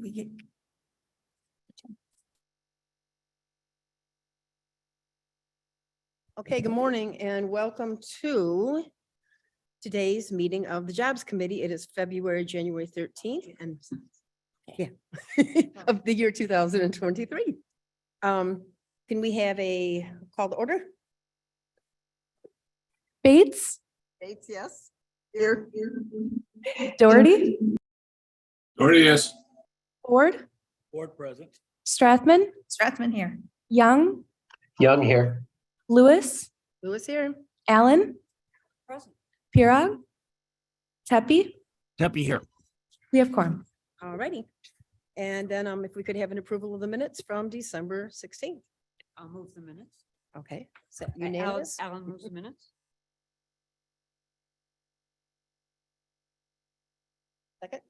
Did we get? Okay, good morning and welcome to today's meeting of the Jobs Committee. It is January 13th and of the year 2023. Can we have a call to order? Bates, Bates, yes. Here. Doherty, Doherty, yes. Ford, Board present. Strathman, Strathman here. Young, Young here. Lewis, Lewis here. Allen, Present. Pirog, Tepe. Tepe here. We have quorum. All righty. And then if we could have an approval of the minutes from December 16th. I'll move the minutes. Okay, is that unanimous? Alan moves the minutes. Second?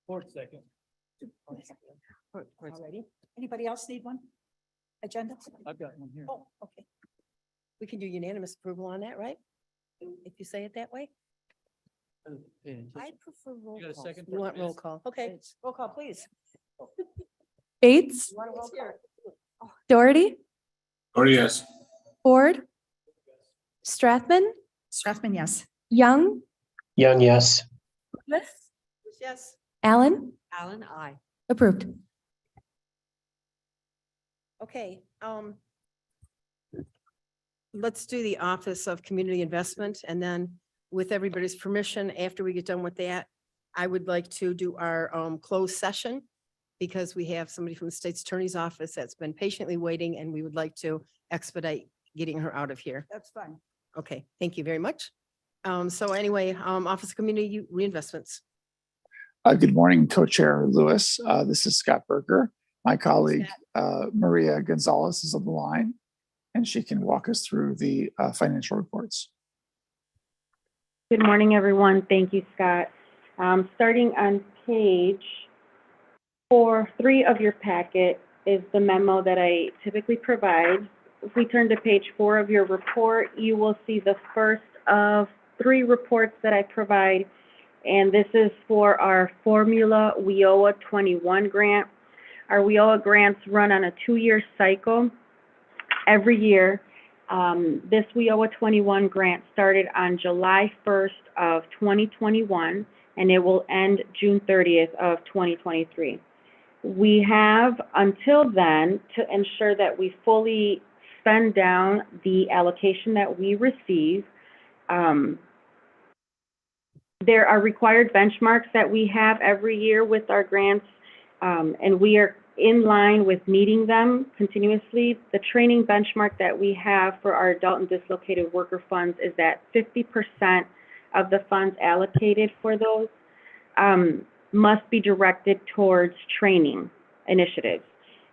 Fourth second. Alrighty. Anybody else need one? Agenda? I've got one here. Oh, okay. We can do unanimous approval on that, right? If you say it that way? I prefer roll You got a call. second? You want roll call? Okay, roll call, please. Bates, You want a roll call? Doherty, Doherty, yes. Ford, Strathman, Strathman, yes. Young, Young, yes. Lewis, Yes. Allen, Alan, I. approved. Okay, let's do the Office of Community Investment, and then with everybody's permission, after we get done with that, I would like to do our closed session because we have somebody from the State's Attorney's Office that's been patiently waiting, and we would like to expedite getting her out of here. That's fine. Okay, thank you very much. So anyway, Office of Community Reinvestments. Good morning, Co-Chair Lewis. This is Scott Berger. My colleague, Maria Gonzalez is on the line, and she can walk us through the financial reports. Good morning, everyone. Thank you, Scott. Starting on page 4-3 of your packet is the memo that I typically provide. If we turn to page 4 of your report, you will see the first of 3 reports that I provide. And this is for our Formula WIOA 21 grant. Our WIOA grants run on a 2-year cycle every year. This WIOA 21 grant started on July 1st of 2021, and it will end June 30th of 2023. We have until then to ensure that we fully spend down the allocation that we receive. There are required benchmarks that we have every year with our grants, and we are in line with meeting them continuously. The training benchmark that we have for our adult and dislocated worker funds is that 50% of the funds allocated for those must be directed towards training initiatives.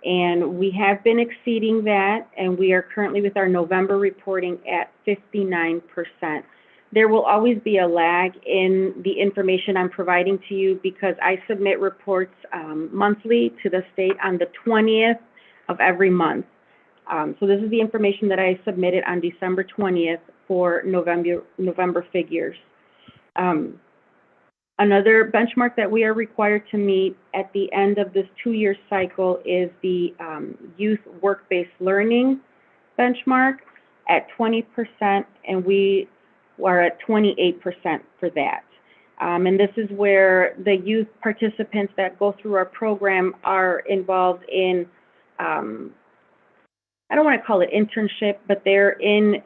And we have been exceeding that, and we are currently with our November reporting at 59%. There will always be a lag in the information I'm providing to you because I submit reports monthly to the state on the 20th of every month. So this is the information that I submitted on December 20th for November figures. Another benchmark that we are required to meet at the end of this 2-year cycle is the youth work-based learning benchmark at 20%, and we are at 28% for that. And this is where the youth participants that go through our program are involved in, I don't want to call it internship, but they're in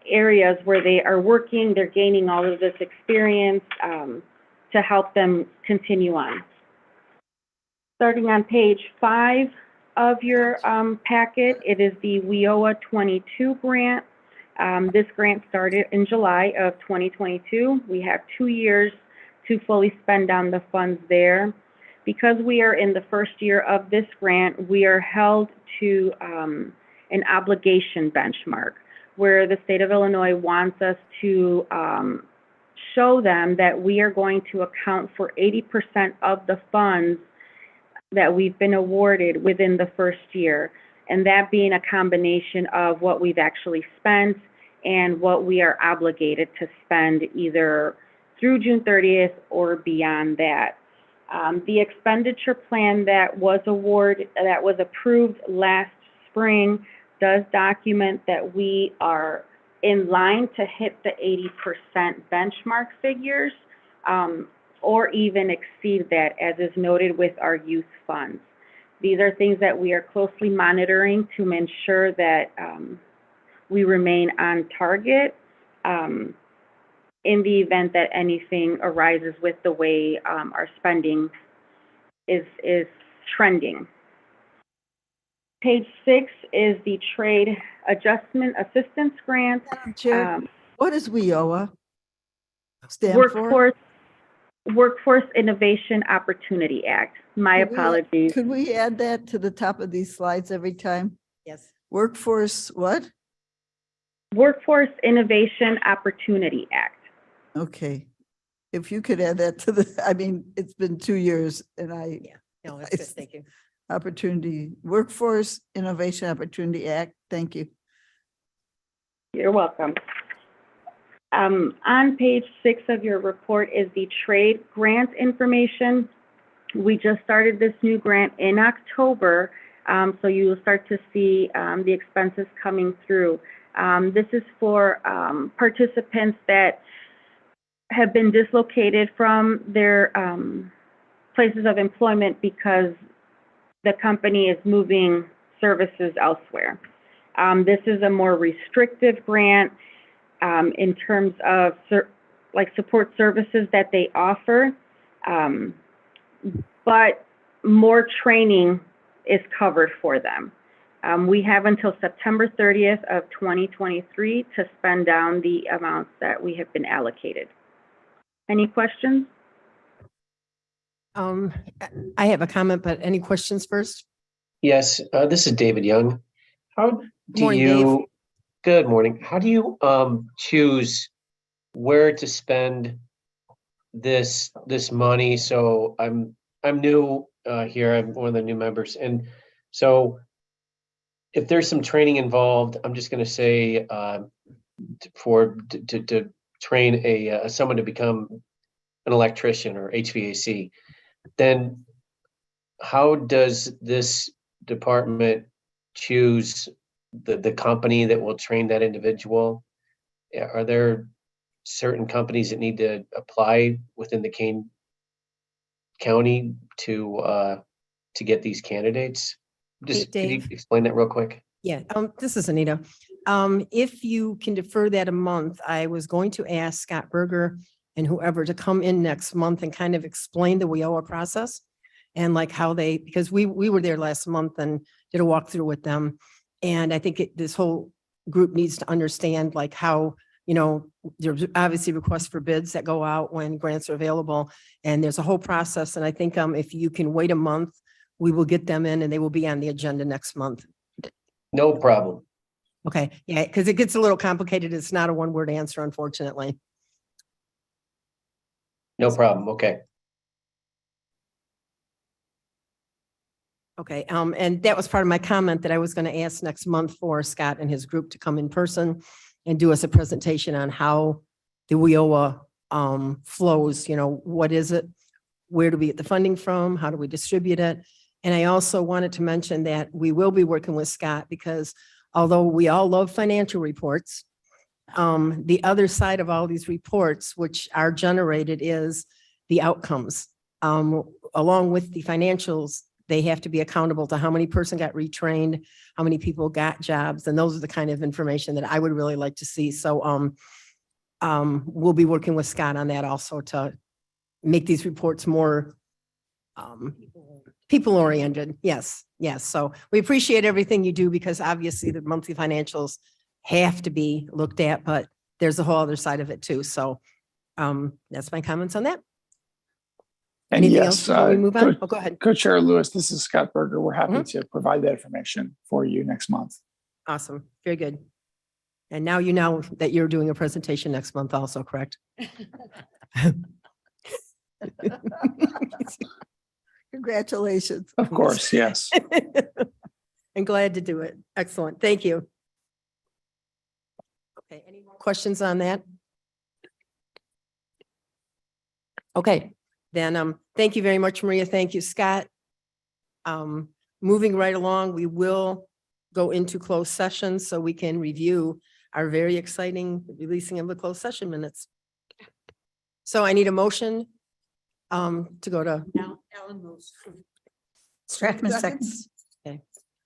areas where they are working, they're gaining all of this experience to help them continue on. Starting on page 5 of your packet, it is the WIOA 22 grant. This grant started in July of 2022. We have 2 years to fully spend down the funds there. Because we are in the first year of this grant, we are held to an obligation benchmark where the state of Illinois wants us to show them that we are going to account for 80% of the funds that we've been awarded within the first year. And that being a combination of what we've actually spent and what we are obligated to spend either through June 30th or beyond that. The expenditure plan that was approved last spring does document that we are in line to hit the 80% benchmark figures, or even exceed that, as is noted with our youth funds. These are things that we are closely monitoring to ensure that we remain on target in the event that anything arises with the way our spending is trending. Page 6 is the Trade Adjustment Assistance Grant. Madam Chair, Um, what does WIOA stand for? Workforce Innovation Opportunity Act. My Could we- apologies. Could we add that to the top of these slides every time? Yes. Workforce, what? Workforce Innovation Opportunity Act. Okay. If you could add that to the, I mean, it's been 2 years and No, that's good. Thank you. Workforce Innovation Opportunity Act. Thank you. You're welcome. On page 6 of your report is the trade grant information. We just started this new grant in October, so you will start to see the expenses coming through. This is for participants that have been dislocated from their places of employment because the company is moving services elsewhere. This is a more restrictive grant in terms of support services that they offer, but more training is covered for them. We have until September 30th of 2023 to spend down the amounts that we have been allocated. Any questions? I have a comment, but any questions first? Yes, this is David Young. How do Morning, Dave. you, good morning. How do you choose where to spend this money? So I'm new here. I'm one of the new members. And so if there's some training involved, I'm just going to say to train someone to become an electrician or HVAC, then how does this department choose the company that will train that individual? Are there certain companies that need to apply within the Kane County to get these candidates? Just could you Dave. explain that real quick? Yeah, this is Anita. If you can defer that a month, I was going to ask Scott Berger and whoever to come in next month and kind of explain the WIOA process and like how they, because we were there last month and did a walkthrough with them. And I think this whole group needs to understand like how, there's obviously requests for bids that go out when grants are available. And there's a whole process. And I think if you can wait a month, we will get them in and they will be on the agenda next month. No problem. Okay, yeah, because it gets a little complicated. It's not a one-word answer, unfortunately. No problem. Okay. Okay, and that was part of my comment that I was going to ask next month for Scott and his group to come in person and do us a presentation on how the WIOA flows, what is it? Where do we get the funding from? How do we distribute it? And I also wanted to mention that we will be working with Scott because although we all love financial reports, the other side of all these reports, which are generated, is the outcomes. Along with the financials, they have to be accountable to how many person got retrained, how many people got jobs, and those are the kind of information that I would really like to see. So we'll be working with Scott on that also to make these reports more people-oriented. Yes, yes. So we appreciate everything you do because obviously the monthly financials have to be looked at, but there's a whole other side of it too. So that's my comments on that. And Anything yes, else before we move on? Oh, go ahead. Co-Chair Lewis, this is Scott Berger. We're happy to provide that information for you next month. Awesome. Very good. And now you know that you're doing a presentation next month also, correct? Congratulations. Of course, yes. I'm glad to do it. Excellent. Thank you. Okay, any more questions on that? Okay, Then, thank you very much, Maria. Thank you, Scott. Moving right along, we will go into closed session so we can review our very exciting releasing of the closed session minutes. So I need a motion to go to Alan moves. Strathman Second. seconds.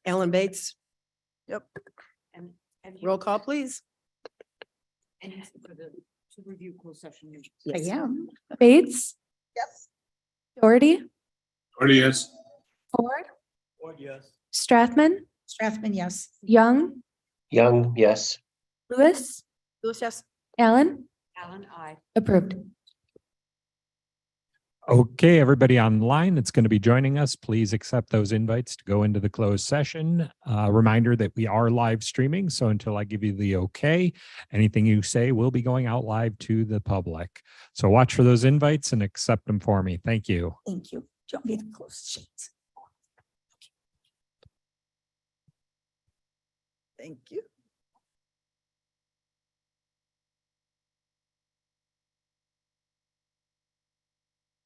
Alan Bates. And you- Roll call, please. And for the, to review closed session. I am. Bates, Yes. Doherty, Doherty, yes. Ford, Ford, yes. Strathman, Strathman, yes. Young, Young, yes. Lewis, Lewis, yes. Allen, Alan, I. approved. Okay, everybody online that's going to be joining us, please accept those invites to go into the closed session. Reminder that we are live streaming, so until I give you the okay, anything you say will be going out live to the public. So watch for those invites and accept them for me. Thank you. Thank you. Do you want me to close the shades? Thank you.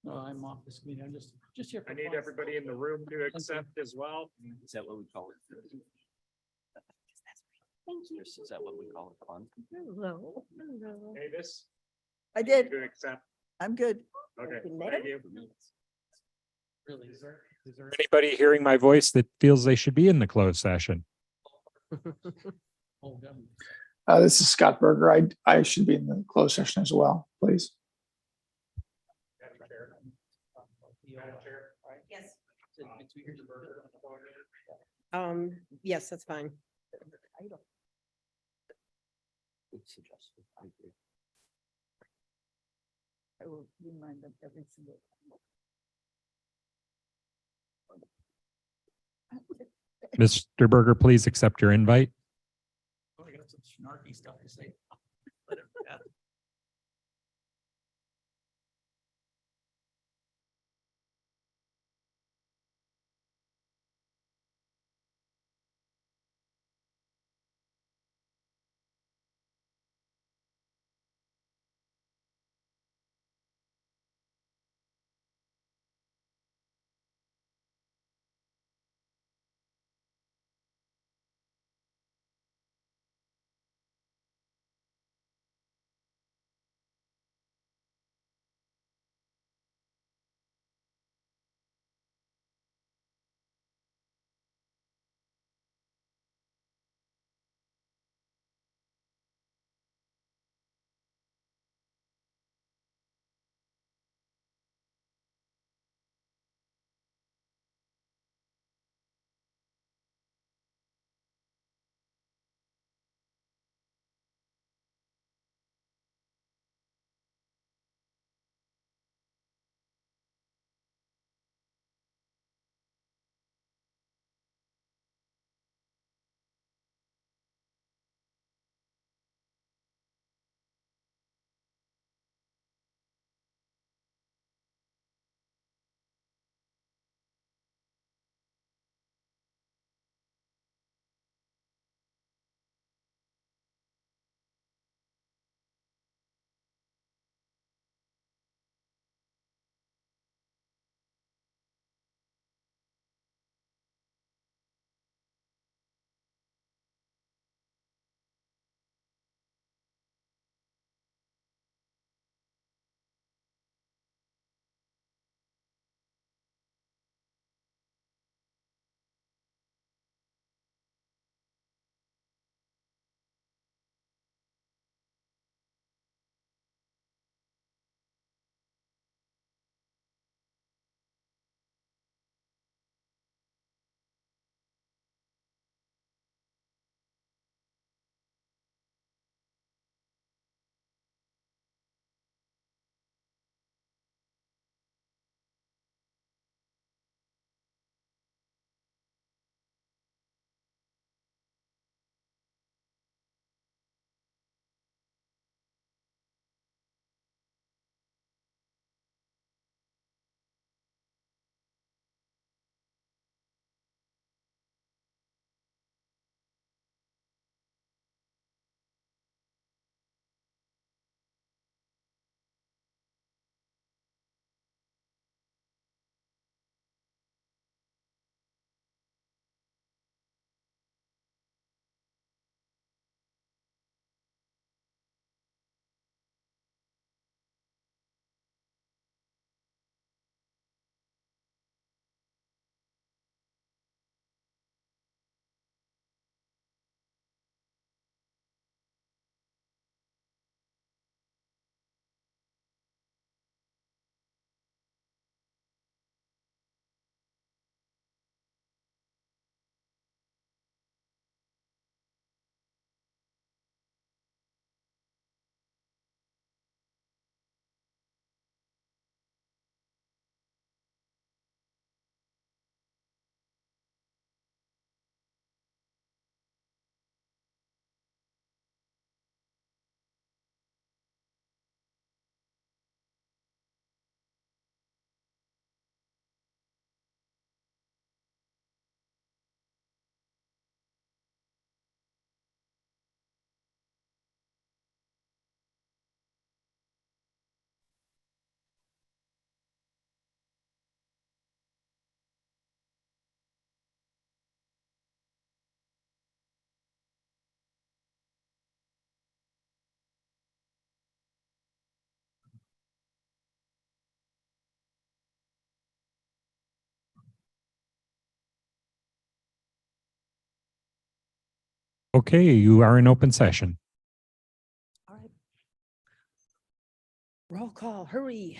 No, I'm off this meeting. I'm just here. I need everybody in the room to accept as well. Is that what we call it? Thank you. Is that what we call it? Fun? Hello. Hello. Hey, this, I did. to accept. I'm good. Okay, thank you. Really? Is there anybody hearing my voice that feels they should be in the closed session? Oh, God. This is Scott Berger. I should be in the closed session as well, please. Yes. Yes, that's fine. I will remind them every single time. Mr. Berger, please accept your invite. Oh, I got some snarky stuff to say. Okay, you are in open session. All right. Roll call, hurry.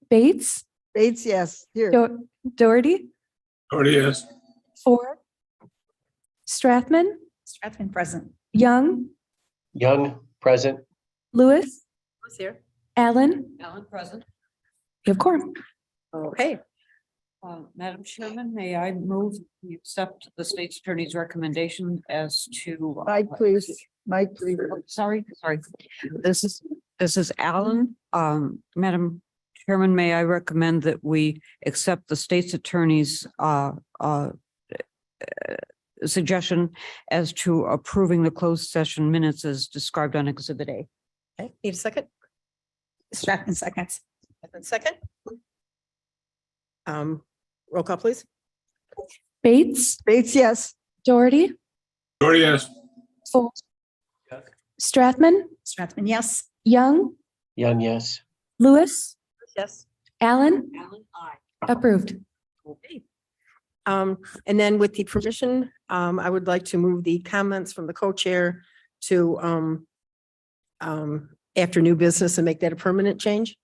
Bates, Bates, yes, here. Doherty, Doherty, yes. Ford, Strathman, Strathman present. Young, Young, present. Lewis, Who's here? Allen. Alan, present. You have quorum. Okay, Madam Chairman, may I move we accept the state's attorney's recommendation as to. Mike, please. Mike, please. Sorry. This is Alan. Madam Chairman, may I recommend that we accept the state's attorney's suggestion as to approving the closed session minutes as described on Exhibit A. okay, need a second? Strathman seconds. Second? Roll call, please. Bates, Bates, yes. Doherty, Doherty, yes. Ford, Strathman, Strathman, yes. Young, Young, yes. Lewis, Yes. Allen, Alan, aye. approved. Okay. And then with the permission, I would like to move the comments from the co-chair to after new business and make that a permanent change.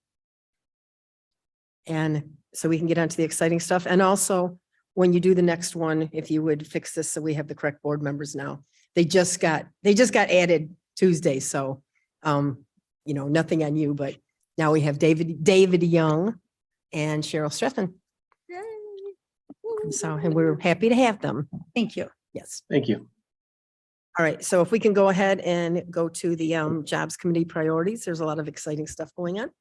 And so we can get on to the exciting stuff. And also, when you do the next one, if you would fix this so we have the correct board members now. They just got added Tuesday, so nothing on you, but now we have David Young and Cheryl Strathman. So, and we're happy to have them. Thank you. Yes. Thank you. All right, so if we can go ahead and go to the Jobs Committee priorities, there's a lot of exciting stuff going on.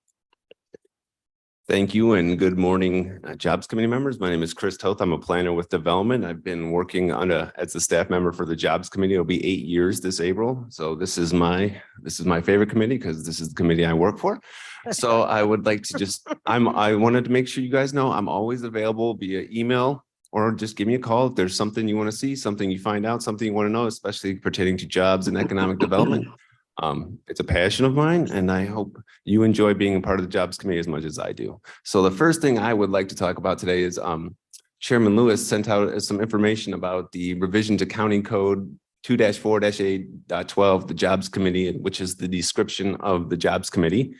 Thank you and good morning, Jobs Committee members. My name is Chris Toth. I'm a planner with development. I've been working as a staff member for the Jobs Committee. It'll be 8 years this April. So this is my favorite committee because this is the committee I work for. So I would like to I wanted to make sure you guys know I'm always available via email or just give me a call if there's something you want to see, something you find out, something you want to know, especially pertaining to jobs and economic development. It's a passion of mine and I hope you enjoy being a part of the Jobs Committee as much as I do. So the first thing I would like to talk about today is Chairman Lewis sent out some information about the revision to County Code 2-4-8.12, the Jobs Committee, which is the description of the Jobs Committee.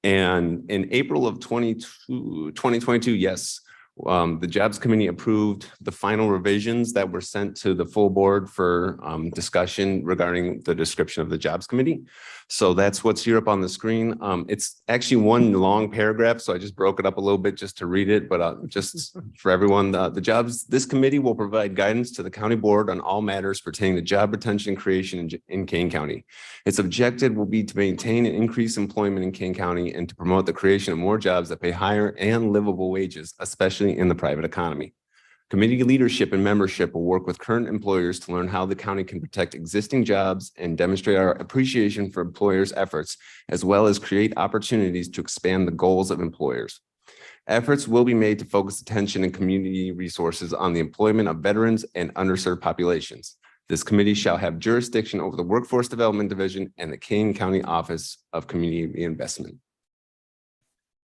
And in April of 2022, yes, the Jobs Committee approved the final revisions that were sent to the full board for discussion regarding the description of the Jobs Committee. So that's what's here up on the screen. It's actually one long paragraph, so I just broke it up a little bit just to read it, but just for everyone, this committee will provide guidance to the county board on all matters pertaining to job retention and creation in Kane County. Its objective will be to maintain and increase employment in Kane County and to promote the creation of more jobs that pay higher and livable wages, especially in the private economy. Committee leadership and membership will work with current employers to learn how the county can protect existing jobs and demonstrate our appreciation for employers' efforts, as well as create opportunities to expand the goals of employers. Efforts will be made to focus attention and community resources on the employment of veterans and underserved populations. This committee shall have jurisdiction over the Workforce Development Division and the Kane County Office of Community Reinvestment.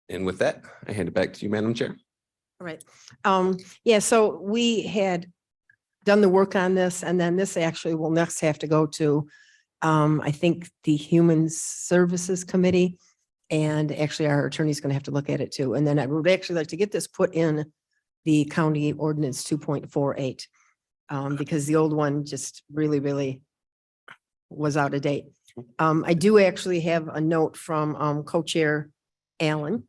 And with that, I hand it back to you, Madam Chair. All right. Yeah, so we had done the work on this and then this actually will next have to go to, I think, the Human Services Committee. And actually our attorney's going to have to look at it too. And then I would actually like to get this put in the county ordinance 2.48 because the old one just really was out of date. I do actually have a note from co-chair Allen.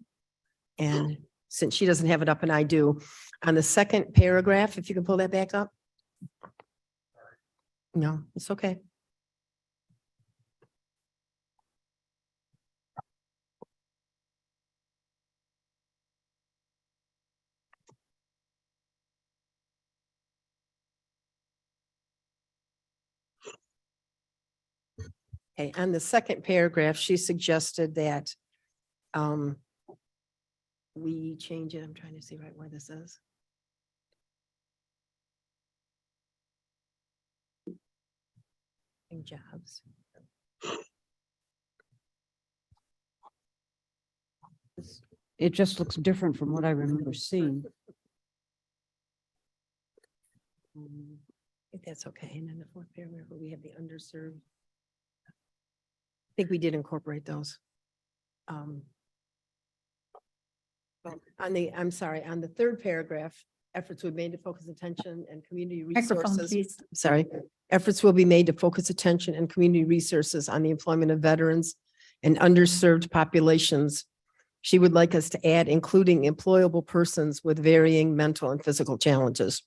And since she doesn't have it up and I do, on the second paragraph, if you can pull that back up. No, it's okay. Okay, on the second paragraph, she suggested that we change it. I'm trying to see right where this is. Jobs. It just looks different from what I remember seeing. If that's okay. And then the fourth paragraph, where we have the underserved. I think we did incorporate those. Well, I'm sorry, on the third paragraph, efforts were made to focus attention and community Microphone, resources. please. Sorry, efforts will be made to focus attention and community resources on the employment of veterans and underserved populations. She would like us to add, including employable persons with varying mental and physical challenges,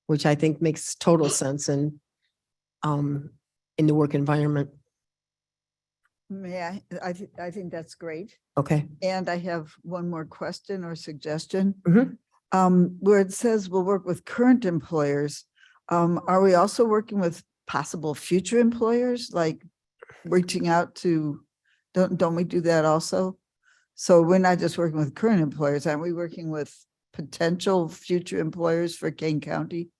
which I think makes total sense in the work environment. May I think that's great. Okay. And I have one more question or suggestion. Mhm. Where it says we'll work with current employers, are we also working with possible future employers, like reaching out to, don't we do that also? So we're not just working with current employers, aren't we working with potential future employers for Kane County?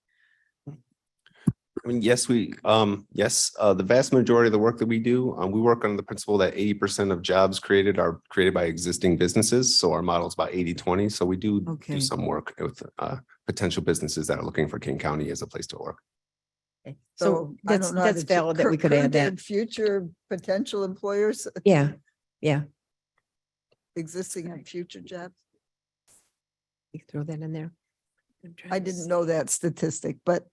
I mean, yes, the vast majority of the work that we do, we work on the principle that 80% of jobs created are created by existing businesses. So our model is about 80-20. So we do Okay. do some work with potential businesses that are looking for King County as a place to work. So I that's don't know how to valid that cur- we could add current that. and Future potential employers, Yeah, yeah. existing and future jobs. You can throw that in there. I didn't know that statistic, but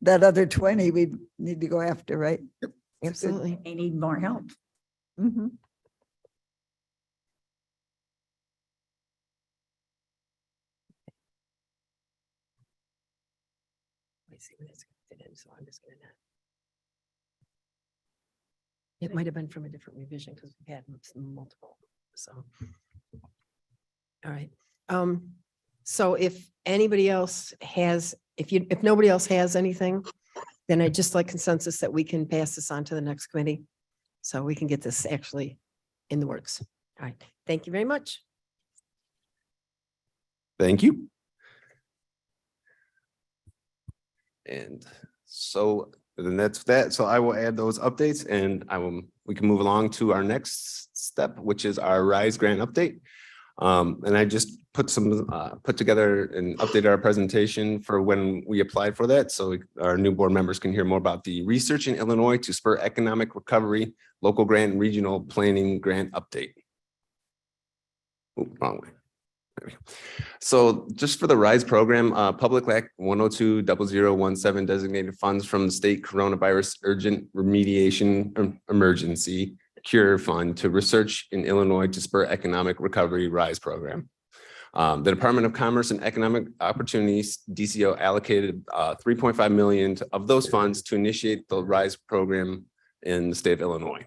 that other 20 we need to go after, right? Absolutely. They need more help. Mhm. Let me see where that's gonna fit in, so I'm just gonna. It might have been from a different revision because we've had multiple, so. All right, so if anybody else has, if nobody else has anything, then I'd just like consensus that we can pass this on to the next committee. So we can get this actually in the works. All right, thank you very much. Thank you. And so then that's that. So I will add those updates and we can move along to our next step, which is our RISE grant update. And I just put together and updated our presentation for when we applied for that. So our new board members can hear more about the Research in Illinois to Spur Economic Recovery, Local Grant and Regional Planning Grant Update. Ooh, wrong way. There we go. So just for the RISE program, Public Act 102-0017 designated funds from the state coronavirus urgent remediation emergency cure fund to Research in Illinois to Spur Economic Recovery RISE program. The Department of Commerce and Economic Opportunities, DCO, allocated $3.5 million of those funds to initiate the RISE program in the state of Illinois.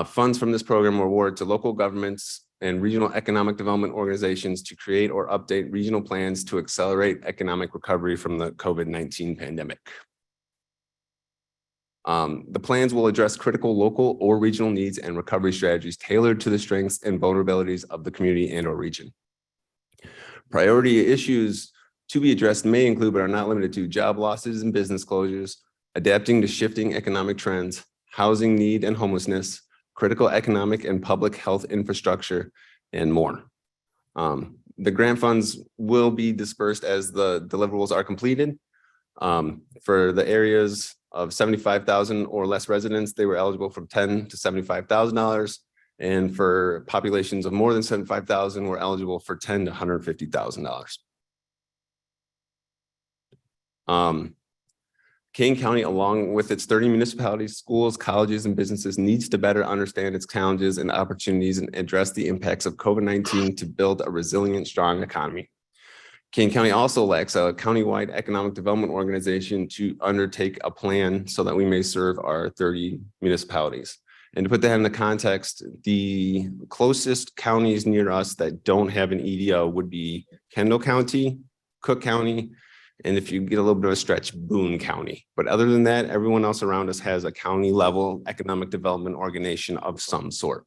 Funds from this program were awarded to local governments and regional economic development organizations to create or update regional plans to accelerate economic recovery from the COVID-19 pandemic. The plans will address critical local or regional needs and recovery strategies tailored to the strengths and vulnerabilities of the community and or region. Priority issues to be addressed may include, but are not limited to, job losses and business closures, adapting to shifting economic trends, housing need and homelessness, critical economic and public health infrastructure, and more. The grant funds will be dispersed as the deliverables are completed. For the areas of 75,000 or less residents, they were eligible from $10,000 to $75,000. And for populations of more than 75,000, were eligible for $10,000 to $150,000. Kane County, along with its 30 municipalities, schools, colleges, and businesses, needs to better understand its challenges and opportunities and address the impacts of COVID-19 to build a resilient, strong economy. Kane County also lacks a countywide economic development organization to undertake a plan so that we may serve our 30 municipalities. And to put that in the context, the closest counties near us that don't have an EDO would be Kendall County, Cook County, and if you get a little bit of a stretch, Boone County. But other than that, everyone else around us has a county level economic development organization of some sort.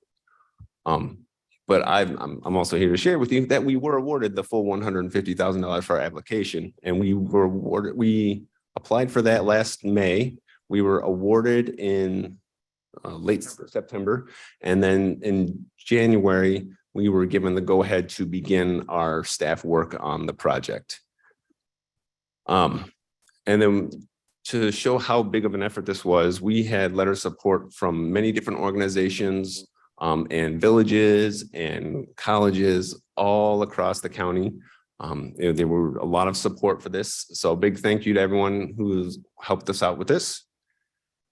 But I'm also here to share with you that we were awarded the full $150,000 for our application, and we applied for that last May. We were awarded in late September, and then in January, we were given the go-ahead to begin our staff work on the project. And then to show how big of an effort this was, we had letter of support from many different organizations and villages and colleges all across the county. There were a lot of support for this. So a big thank you to everyone who's helped us out with this.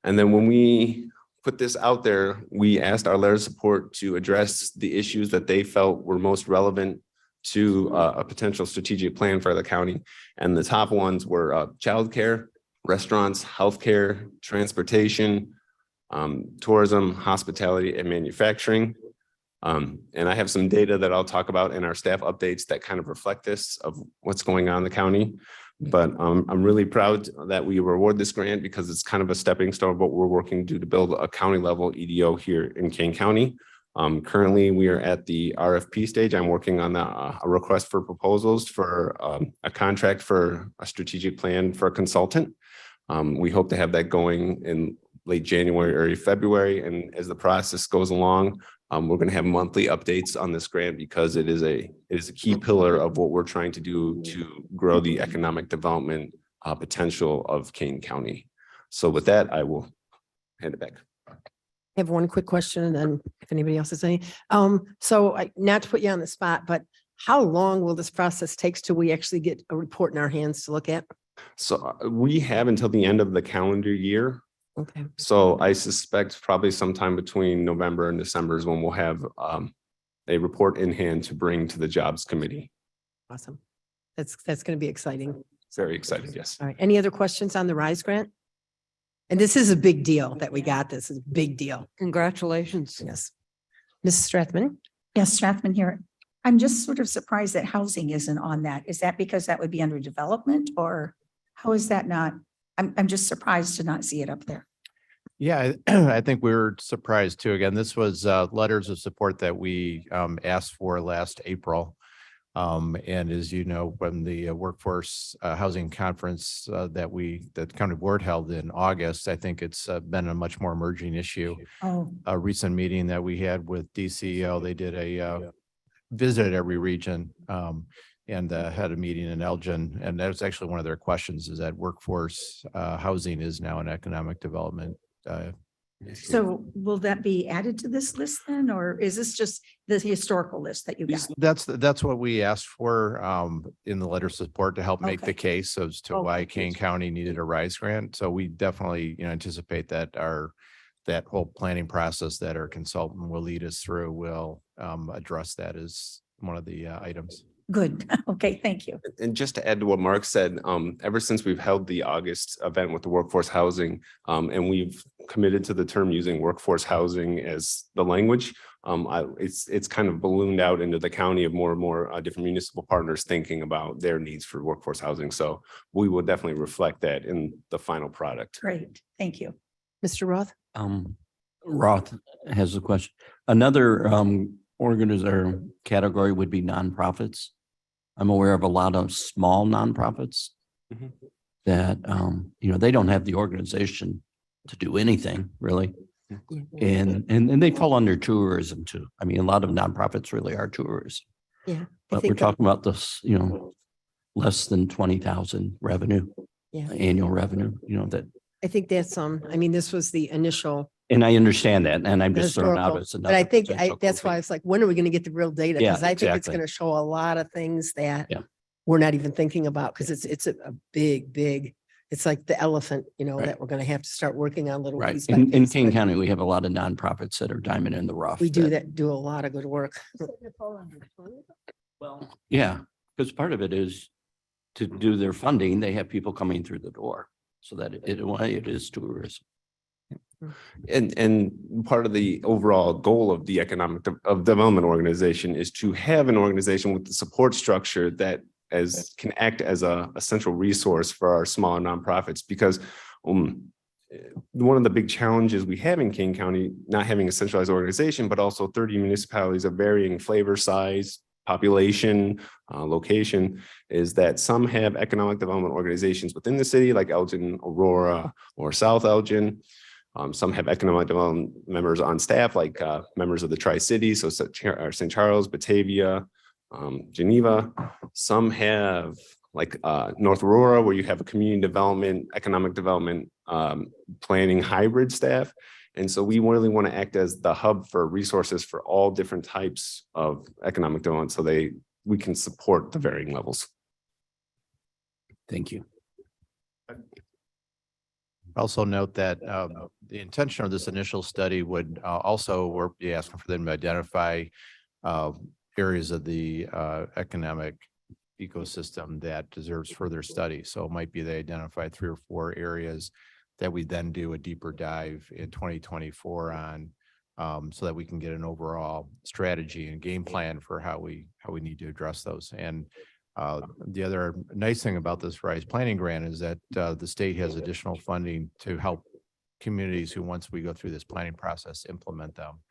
And then when we put this out there, we asked our letter of support to address the issues that they felt were most relevant to a potential strategic plan for the county. And the top ones were childcare, restaurants, healthcare, transportation, tourism, hospitality, and manufacturing. And I have some data that I'll talk about in our staff updates that kind of reflect this of what's going on in the county. But I'm really proud that we were awarded this grant because it's kind of a stepping stone of what we're working to do to build a county level EDO here in Kane County. Currently, we are at the RFP stage. I'm working on a request for proposals for a contract for a strategic plan for a consultant. We hope to have that going in late January, early February. And as the process goes along, we're going to have monthly updates on this grant because it is a key pillar of what we're trying to do to grow the economic development potential of Kane County. So with that, I will hand it back. I have one quick question and then if anybody else has any. Not to put you on the spot, but how long will this process take till we actually get a report in our hands to look at? So we have until the end of the calendar year. Okay. So I suspect probably sometime between November and December is when we'll have a report in hand to bring to the Jobs Committee. Awesome. That's going to be exciting. Very excited, yes. All right. Any other questions on the RISE grant? And this is a big deal that we got. This is a big deal. Congratulations. Yes. Mrs. Strathman? Yes, Strathman here. I'm just sort of surprised that housing isn't on that. Is that because that would be under development or how is that not? I'm just surprised to not see it up there. Yeah, I think we were surprised too. Again, this was letters of support that we asked for last April. And as you know, when the workforce housing conference that the county board held in August, I think it's been a much more emerging issue. Oh, A recent meeting that we had with DCEO, they did a visited every region and had a meeting in Elgin. And that was actually one of their questions is that workforce housing is now an economic development issue. so will that be added to this list then, or is this just the historical list that you got? That's what we asked for in the letter of support to help make the Okay. case as to why Okay. Kane County needed a RISE grant. So we definitely, anticipate that that whole planning process that our consultant will lead us through will address that as one of the items. Good. Okay, thank you. And just to add to what Mark said, ever since we've held the August event with the workforce housing, and we've committed to the term using workforce housing as the language, it's kind of ballooned out into the county of more and more different municipal partners thinking about their needs for workforce housing. So we will definitely reflect that in the final product. Great. Thank you. Mr. Roth? Roth has a question. Another organization category would be nonprofits. I'm aware of a lot of small nonprofits Mhm. that, they don't have the organization to do anything really. And they fall under tourism too. I mean, a lot of nonprofits really are tourism. Yeah. But we're talking about this, less than 20,000 revenue, Yeah. annual revenue, that, I think that's, this was the initial and I understand that, and I'm just throwing out historical, as but another. I think potential that's why grouping. it's like, when are we going to get the real data? Yeah, Because I think it's exactly. going to show a lot of things that Yeah. we're not even thinking about because it's a big, it's like the elephant, Right. that we're going to have to start working on little Right. piece by In piece, Kane but County, we have a lot of nonprofits that are diamond in the rough. we do a lot of good work. Well, yeah, because part of it is to do their funding, they have people coming through the door. So that in a way it is tourism. And part of the overall goal of the economic development organization is to have an organization with the support structure that can act as a central resource for our smaller nonprofits, because one of the big challenges we have in Kane County, not having a centralized organization, but also 30 municipalities of varying flavor, size, population, location, is that some have economic development organizations within the city, like Elgin, Aurora, or South Elgin. Some have economic development members on staff, like members of the Tri-Cities, so St. Charles, Batavia, Geneva. Some have like North Aurora, where you have a community development, economic development, planning hybrid staff. And so we really want to act as the hub for resources for all different types of economic development, so we can support the varying levels. Thank you. Also note that the intention of this initial study would also be asking for them to identify areas of the economic ecosystem that deserves further study. So it might be they identify 3 or 4 areas that we then do a deeper dive in 2024 on, so that we can get an overall strategy and game plan for how we need to address those. And the other nice thing about this RISE planning grant is that the state has additional funding to help communities who, once we go through this planning process, implement them.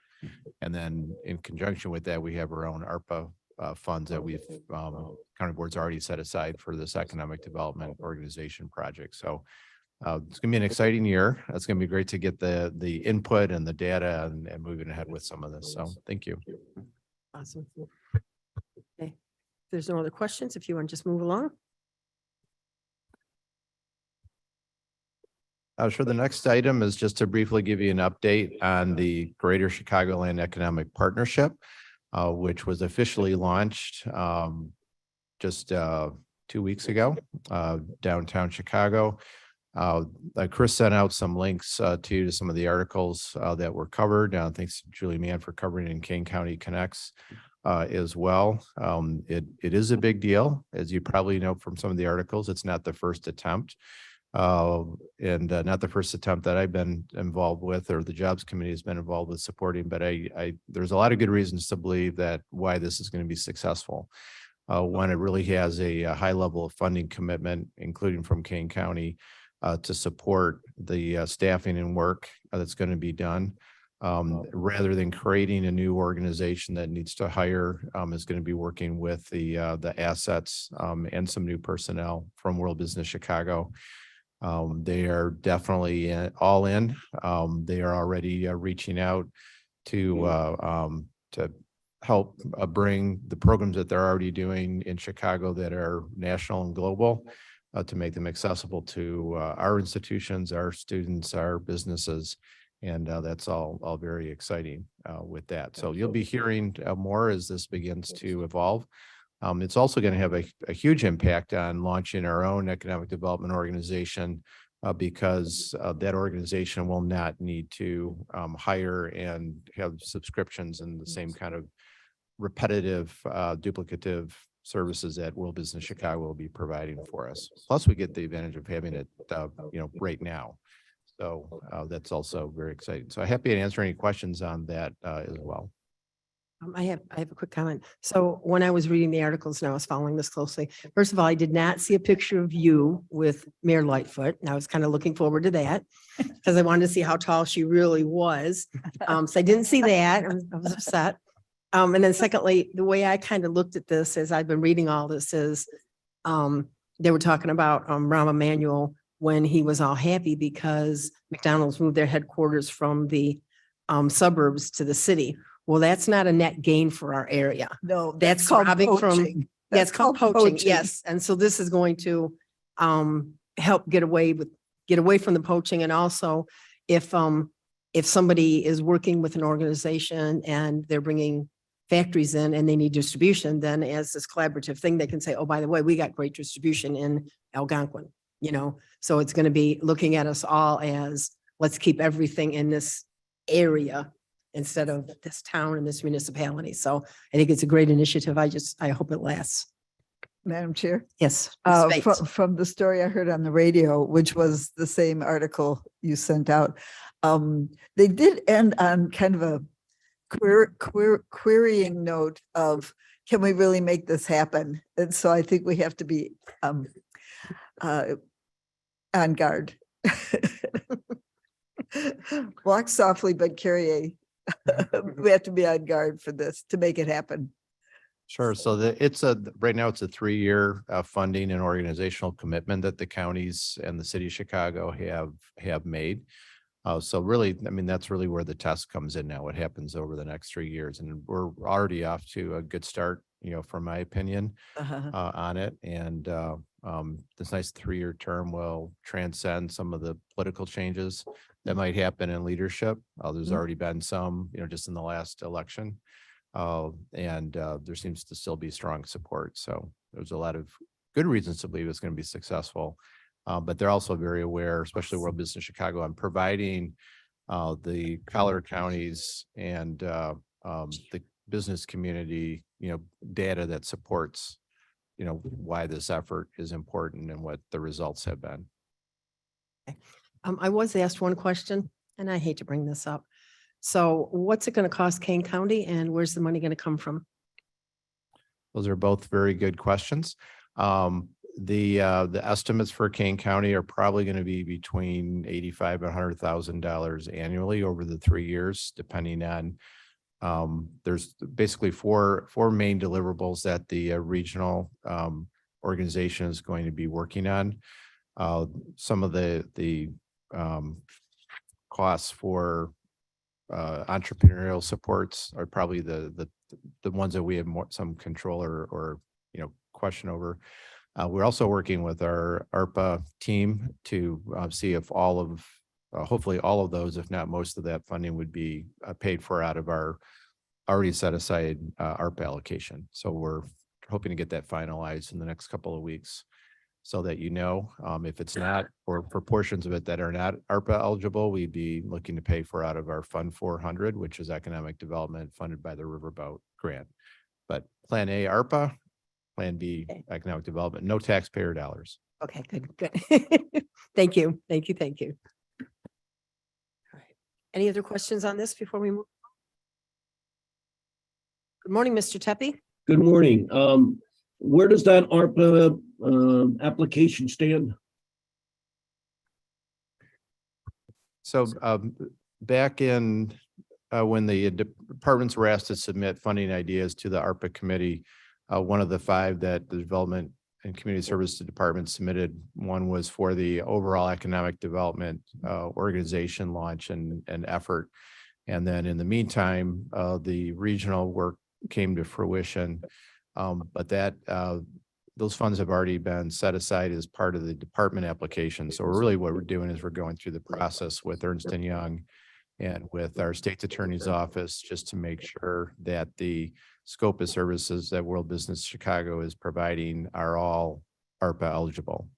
And then in conjunction with that, we have our own ARPA funds that we've county board's already set aside for this economic development organization project. So it's gonna be an exciting year. It's gonna be great to get the input and the data and moving ahead with some of this. So thank you. Awesome. Okay. If there's no other questions, if you want to just move along. Sure. The next item is just to briefly give you an update on the Greater Chicagoland Economic Partnership, which was officially launched just 2 weeks ago, downtown Chicago. Chris sent out some links to some of the articles that were covered. Thanks to Julie Mann for covering in Kane County Connects as well. It is a big deal, as you probably know from some of the articles. It's not the first attempt. And not the first attempt that I've been involved with, or the Jobs Committee has been involved with supporting, but there's a lot of good reasons to believe that why this is going to be successful. One, it really has a high level of funding commitment, including from Kane County, to support the staffing and work that's going to be done. Rather than creating a new organization that needs to hire, is going to be working with the assets and some new personnel from World Business Chicago. They are definitely all in. They are already reaching out to help bring the programs that they're already doing in Chicago that are national and global, to make them accessible to our institutions, our students, our businesses. And that's all very exciting with that. So you'll be hearing more as this begins to evolve. It's also going to have a huge impact on launching our own economic development organization, because that organization will not need to hire and have subscriptions and the same kind of repetitive, duplicative services that World Business Chicago will be providing for us. Plus, we get the advantage of having it, right now. So that's also very exciting. So happy to answer any questions on that as well. I have a quick comment. So when I was reading the articles and I was following this closely, first of all, I did not see a picture of you with Mayor Lightfoot. And I was kind of looking forward to that because I wanted to see how tall she really was. So I didn't see that. I was upset. And then secondly, the way I kind of looked at this as I've been reading all this is they were talking about Rahm Emanuel when he was all happy because McDonald's moved their headquarters from the suburbs to the city. Well, that's not a net gain for our area. No, That's called robbing from, poaching. that's called poaching, poaching. yes. And so this is going to help get away from the poaching. And also if somebody is working with an organization and they're bringing factories in and they need distribution, then as this collaborative thing, they can say, oh, by the way, we got great distribution in Algonquin, So it's going to be looking at us all as, let's keep everything in this area instead of this town and this municipality. So I think it's a great initiative. I hope it lasts. Madam Chair, Yes. Ms. Bates. from the story I heard on the radio, which was the same article you sent out, they did end on kind of a querying note of, can we really make this happen? And so I think we have to be on guard. Walk softly, but carry a, we have to be on guard for this to make it happen. Sure. So right now it's a 3-year funding and organizational commitment that the counties and the city of Chicago have made. So really, that's really where the test comes in now. What happens over the next 3 years? And we're already off to a good start from my opinion, Uh-huh. on it. And this nice 3-year term will transcend some of the political changes that might happen in leadership. There's Mhm. already been some, just in the last election. And there seems to still be strong support. So there's a lot of good reasons to believe it's going to be successful. But they're also very aware, especially World Business Chicago, on providing the Collier counties and the business community, data that supports, why this effort is important and what the results have been. I was asked one question, and I hate to bring this up. So what's it going to cost Kane County, and where's the money going to come from? Those are both very good questions. The estimates for Kane County are probably going to be between $85,000 and $100,000 annually over the 3 years, depending on, there's basically four main deliverables that the regional organization is going to be working on. Some of the costs for entrepreneurial supports are probably the ones that we have some control or question over. We're also working with our ARPA team to see if hopefully all of those, if not most of that funding, would be paid for out of our already set aside ARPA allocation. So we're hoping to get that finalized in the next couple of weeks, so that if it's not, or for portions of it that are not ARPA eligible, we'd be looking to pay for out of our Fund 400, which is economic development funded by the Riverboat Grant. But Plan A, ARPA, Plan B, economic development, no taxpayer dollars. Okay, good. Thank you. All right. Any other questions on this before we move? Good morning, Mr. Tepe. Good morning. Where does that ARPA application stand? So back in when the departments were asked to submit funding ideas to the ARPA committee, one of the 5 that the Development and Community Services Department submitted, one was for the overall economic development organization launch and effort. And then in the meantime, the regional work came to fruition. But those funds have already been set aside as part of the department application. So really what we're doing is we're going through the process with Ernst & Young and with our state's attorney's office, just to make sure that the scope of services that World Business Chicago is providing are all ARPA eligible.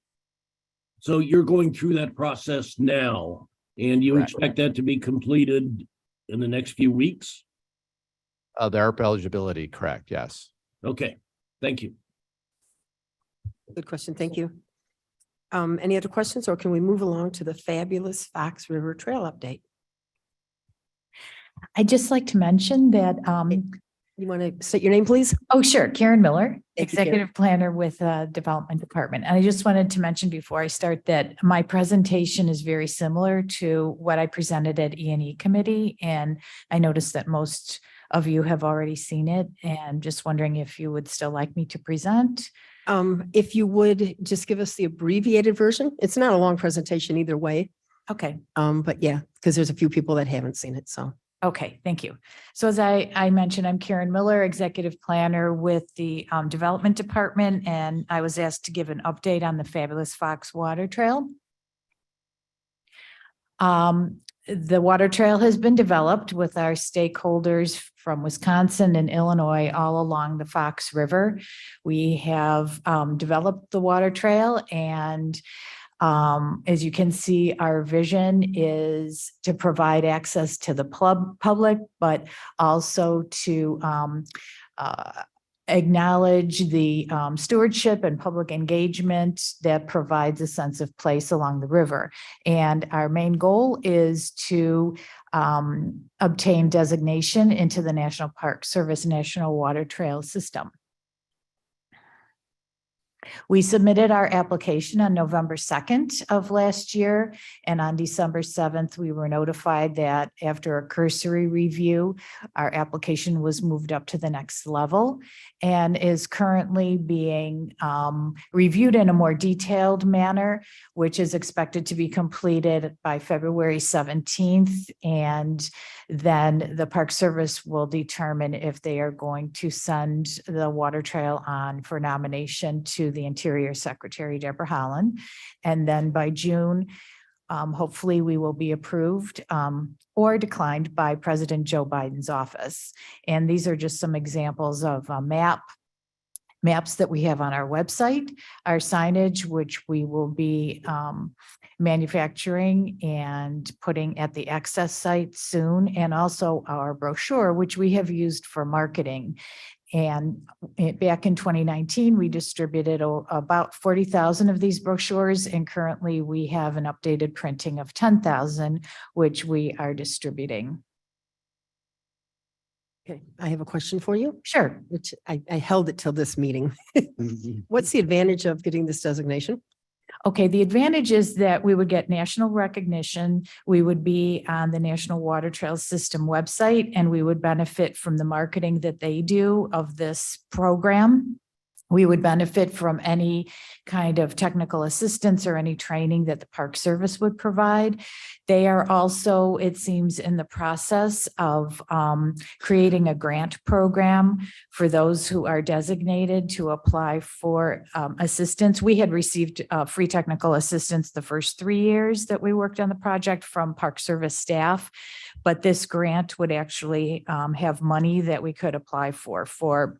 So you're going through that process now, and you Correct. expect that to be completed in the next few weeks? The ARPA eligibility, correct, yes. Okay, thank you. Good question. Thank you. Any other questions, or can we move along to the fabulous Fox River Trail update? I'd just like to mention that, You want to state your name, please? oh, sure, Karen Miller, Thank you, Karen. Executive Planner with Development Department. And I just wanted to mention before I start that my presentation is very similar to what I presented at E&E Committee. And I noticed that most of you have already seen it, and just wondering if you would still like me to present. If you would just give us the abbreviated version. It's not a long presentation either way. Okay. But yeah, because there's a few people that haven't seen it, so. Okay, thank you. So as I mentioned, I'm Karen Miller, Executive Planner with the Development Department, and I was asked to give an update on the fabulous Fox Water Trail. The water trail has been developed with our stakeholders from Wisconsin and Illinois all along the Fox River. We have developed the water trail, and as you can see, our vision is to provide access to the public, but also to acknowledge the stewardship and public engagement that provides a sense of place along the river. And our main goal is to obtain designation into the National Park Service National Water Trail System. We submitted our application on November 2nd of last year, and on December 7th, we were notified that after a cursory review, our application was moved up to the next level and is currently being reviewed in a more detailed manner, which is expected to be completed by February 17th. And then the Park Service will determine if they are going to send the water trail on for nomination to the Interior Secretary, Deborah Holland. And then by June, hopefully we will be approved or declined by President Joe Biden's office. And these are just some examples of maps that we have on our website, our signage, which we will be manufacturing and putting at the access site soon, and also our brochure, which we have used for marketing. And back in 2019, we distributed about 40,000 of these brochures, and currently we have an updated printing of 10,000, which we are distributing. Okay, I have a question for you, Sure. which I held it till this meeting. What's the advantage of getting this designation? Okay, the advantage is that we would get national recognition. We would be on the National Water Trails System website, and we would benefit from the marketing that they do of this program. We would benefit from any kind of technical assistance or any training that the Park Service would provide. They are also, it seems, in the process of creating a grant program for those who are designated to apply for assistance. We had received free technical assistance the first 3 years that we worked on the project from Park Service staff, but this grant would actually have money that we could apply for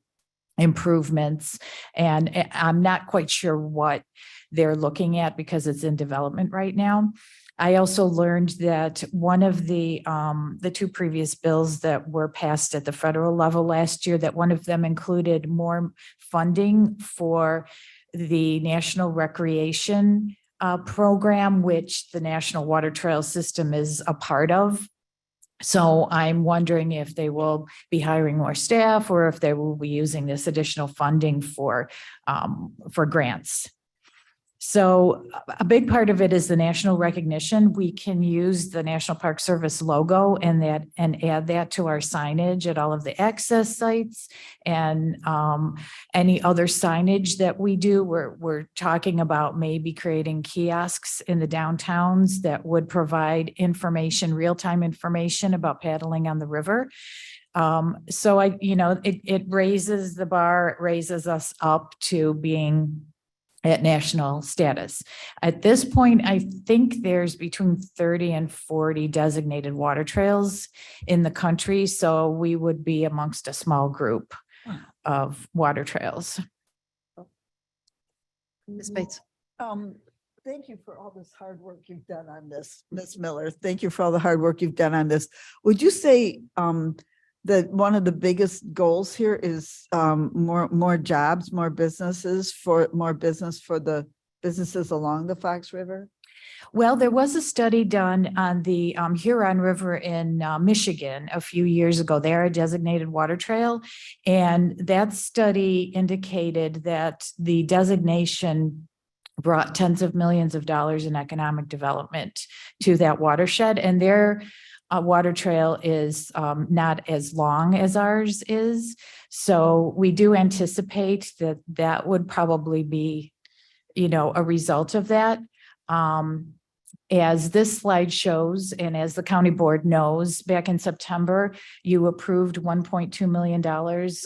improvements. And I'm not quite sure what they're looking at because it's in development right now. I also learned that one of the two previous bills that were passed at the federal level last year, that one of them included more funding for the National Recreation Program, which the National Water Trail System is a part of. So I'm wondering if they will be hiring more staff or if they will be using this additional funding for grants. So a big part of it is the national recognition. We can use the National Park Service logo and add that to our signage at all of the access sites and any other signage that we do. We're talking about maybe creating kiosks in the downtowns that would provide information, real-time information about paddling on the river. So it raises the bar, it raises us up to being at national status. At this point, I think there's between 30 and 40 designated water trails in the country. So we would be amongst a small group of water trails. Ms. Bates. Thank you for all this hard work you've done on this, Ms. Miller. Thank you for all the hard work you've done on this. Would you say that one of the biggest goals here is more jobs, more business for the businesses along the Fox River? Well, there was a study done on the Huron River in Michigan a few years ago. They're a designated water trail. And that study indicated that the designation brought tens of millions of dollars in economic development to that watershed. And their water trail is not as long as ours is. So we do anticipate that that would probably be, a result of that. As this slide shows, and as the county board knows, back in September, you approved $1.2 million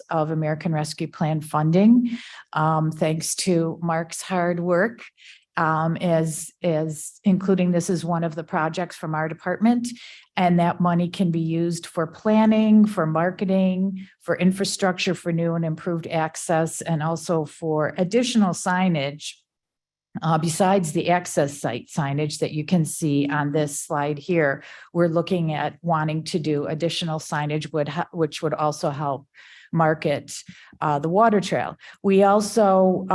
of American Rescue Plan funding, thanks to Mark's hard work. As including this as one of the projects from our department. And that money can be used for planning, for marketing, for infrastructure, for new and improved access, and also for additional signage. Besides the access site signage that you can see on this slide here, we're looking at wanting to do additional signage which would also help market the water trail. We also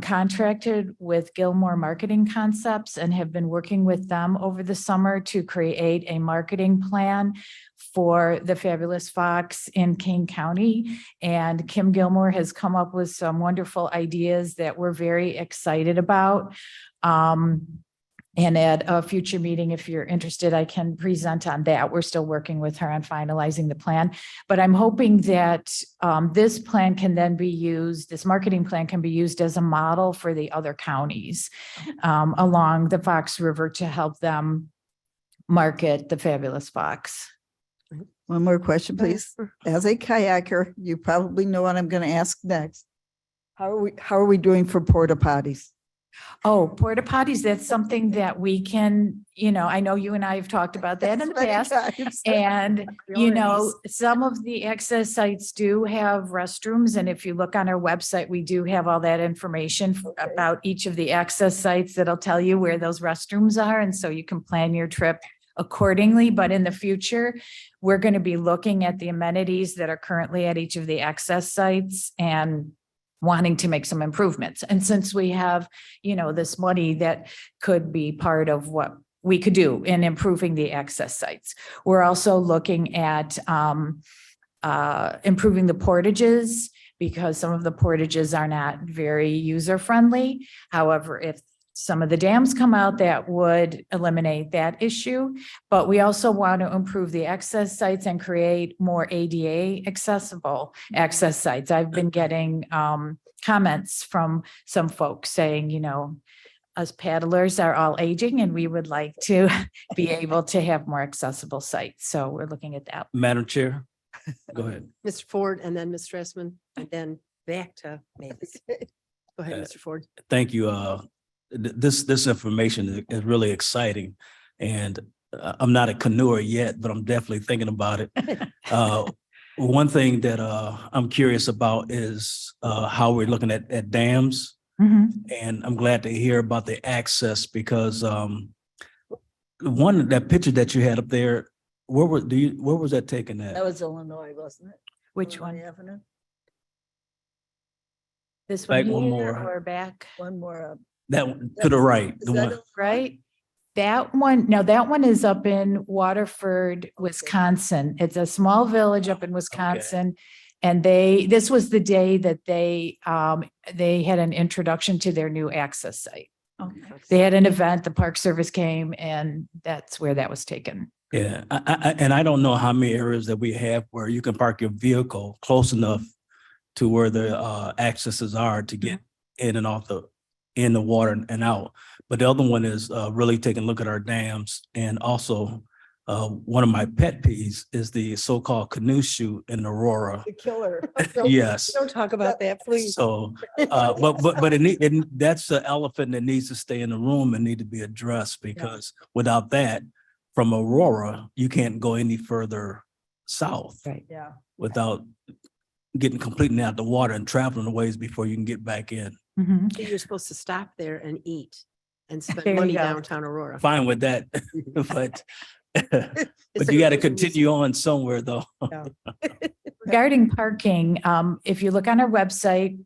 contracted with Gilmore Marketing Concepts and have been working with them over the summer to create a marketing plan for the Fabulous Fox in King County. And Kim Gilmore has come up with some wonderful ideas that we're very excited about. And at a future meeting, if you're interested, I can present on that. We're still working with her on finalizing the plan. But I'm hoping that this plan can then be used, this marketing plan can be used as a model for the other counties along the Fox River to help them market the Fabulous Fox. One more question, please. As a kayaker, you probably know what I'm going to ask next. How are we doing for porta potties? Oh, porta potties, that's something that we can, I know you and I have talked about that in the past. And, some of the access sites do have restrooms. And if you look on our website, we do have all that information about each of the access sites that'll tell you where those restrooms are. And so you can plan your trip accordingly. But in the future, we're going to be looking at the amenities that are currently at each of the access sites and wanting to make some improvements. And since we have, this money that could be part of what we could do in improving the access sites. We're also looking at improving the portages because some of the portages are not very user-friendly. However, if some of the dams come out, that would eliminate that issue. But we also want to improve the access sites and create more ADA accessible access sites. I've been getting comments from some folks saying, us paddlers are all aging and we would like to be able to have more accessible sites. So we're looking at that. Madam Chair, go ahead. Mr. Ford and then Ms. Stressman and then back to Mavis. Go ahead, Mr. Ford. Thank you. This information is really exciting, and I'm not a canoer yet, but I'm definitely thinking about it. One thing that I'm curious about is how we're looking at dams, and I'm glad to hear about the access because that picture that you had up there, where was that taken at? That was Illinois, wasn't it? Which Illinois one? Avenue? This one Back one here more. or back? One more up. That one to the right, Is the that one. Right? That one, no, that one is up in Waterford, Wisconsin. It's a small village up in Wisconsin. And this was the day that they had an introduction to their new access site. They had an event, the Park Service came, and that's where that was taken. Yeah, and I don't know how many areas that we have where you can park your vehicle close enough to where the accesses are to get in and off in the water and out. But the other one is really taking a look at our dams. And also one of my pet peeves is the so-called canoe shoot in Aurora. The killer. Yes. Don't talk about that, please. So, but that's the elephant that needs to stay in the room and need to be addressed because without that, from Aurora, you can't go any further south. Right. Yeah. Without getting completely out the water and traveling a ways before you can get back in. You're supposed to stop there and eat and There spend you money go. downtown Aurora. Fine with that, but It's but a you got to good reason. continue on somewhere though. Regarding parking, if you look on our website,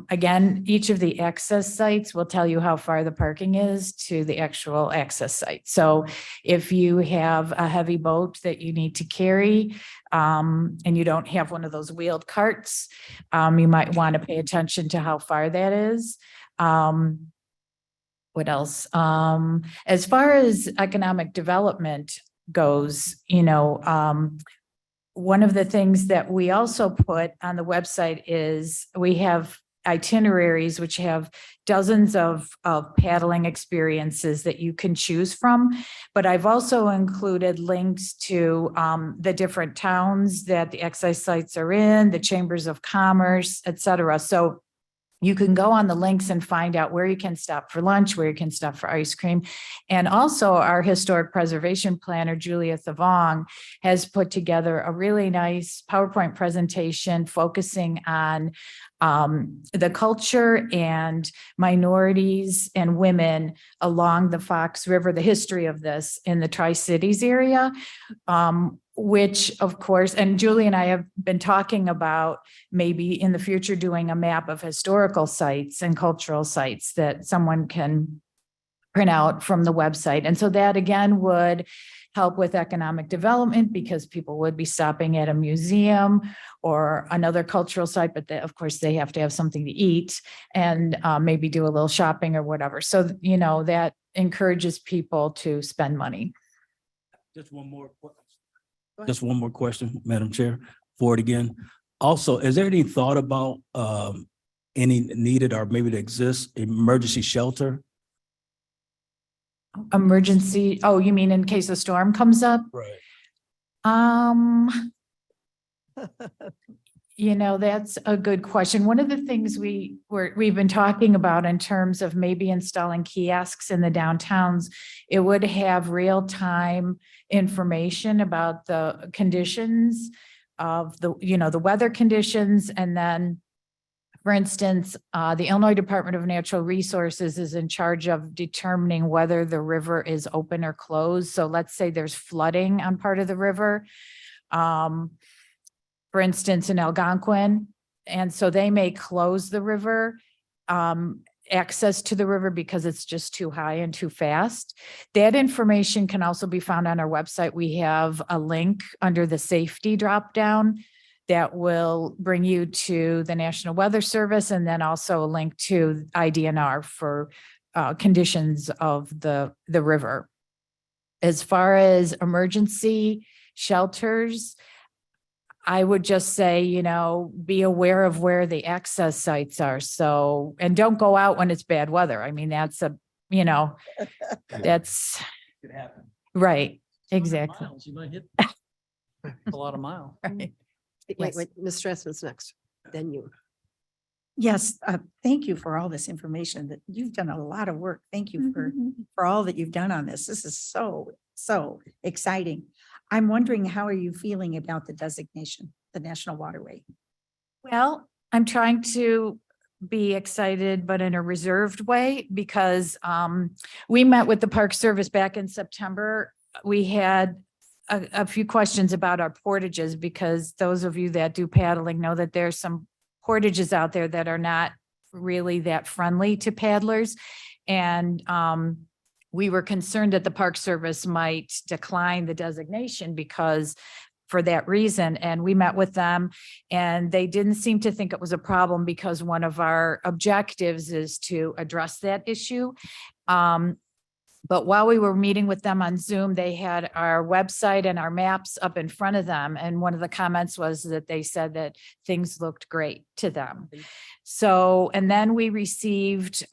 again, each of the access sites will tell you how far the parking is to the actual access site. So if you have a heavy boat that you need to carry, and you don't have one of those wheeled carts, you might want to pay attention to how far that is. What else? As far as economic development goes, one of the things that we also put on the website is we have itineraries which have dozens of paddling experiences that you can choose from. But I've also included links to the different towns that the excise sites are in, the chambers of commerce, et cetera. So you can go on the links and find out where you can stop for lunch, where you can stop for ice cream. And also our historic preservation planner, Julia Thavong, has put together a really nice PowerPoint presentation focusing on the culture and minorities and women along the Fox River, the history of this in the Tri-Cities area. Which of course, and Julie and I have been talking about maybe in the future doing a map of historical sites and cultural sites that someone can print out from the website. And so that again would help with economic development because people would be stopping at a museum or another cultural site, but of course they have to have something to eat and maybe do a little shopping or whatever. So, you know, that encourages people to spend money. Just one more. Just one more question, Madam Chair, for it again. Also, is there any thought about any needed or maybe to exist emergency shelter? Emergency, oh, you mean in case a storm comes up? Right. You know, that's a good question. One of the things we've been talking about in terms of maybe installing kiosks in the downtowns, it would have real-time information about the conditions of the, you know, the weather conditions. And then, for instance, the Illinois Department of Natural Resources is in charge of determining whether the river is open or closed. So let's say there's flooding on part of the river. For instance, in Algonquin, and so they may close the river, access to the river because it's just too high and too fast. That information can also be found on our website. We have a link under the safety dropdown that will bring you to the National Weather Service and then also a link to IDNR for conditions of the river. As far as emergency shelters, I would just say, you know, be aware of where the access sites are. So, and don't go out when it's bad weather. I mean, that's a, you know, that's Could happen. right. 100 Exactly. miles, You might hit a lot of miles. Right. Wait, Ms. Strassman's next, then you. Yes, thank you for all this information that you've done a lot of work. Thank you for all that you've done on this. This is so exciting. I'm wondering, how are you feeling about the designation, the National Waterway? Well, I'm trying to be excited, but in a reserved way, because we met with the Park Service back in September. We had a few questions about our portages, because those of you that do paddling know that there's some portages out there that are not really that friendly to paddlers. And we were concerned that the Park Service might decline the designation because for that reason. And we met with them and they didn't seem to think it was a problem because one of our objectives is to address that issue. But while we were meeting with them on Zoom, they had our website and our maps up in front of them. And one of the comments was that they said that things looked great to them. So, and then we received,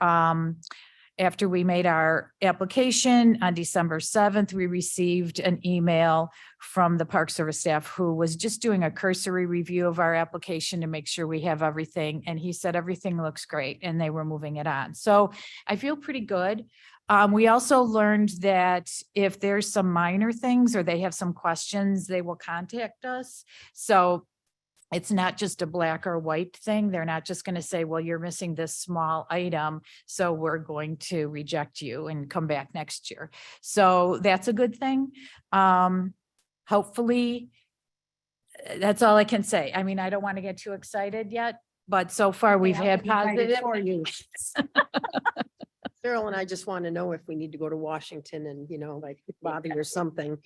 after we made our application on December 7th, we received an email from the Park Service staff who was just doing a cursory review of our application to make sure we have everything. And he said, everything looks great, and they were moving it on. So I feel pretty good. We also learned that if there's some minor things or they have some questions, they will contact us. So it's not just a black or white thing. They're not just going to say, well, you're missing this small item, so we're going to reject you and come back next year. So that's a good thing. Hopefully, that's all I can say. I mean, I don't want to get too excited yet, but so far we've had positive. For you. Cheryl and I just want to know if we need to go to Washington and, you know, like Bobby or something.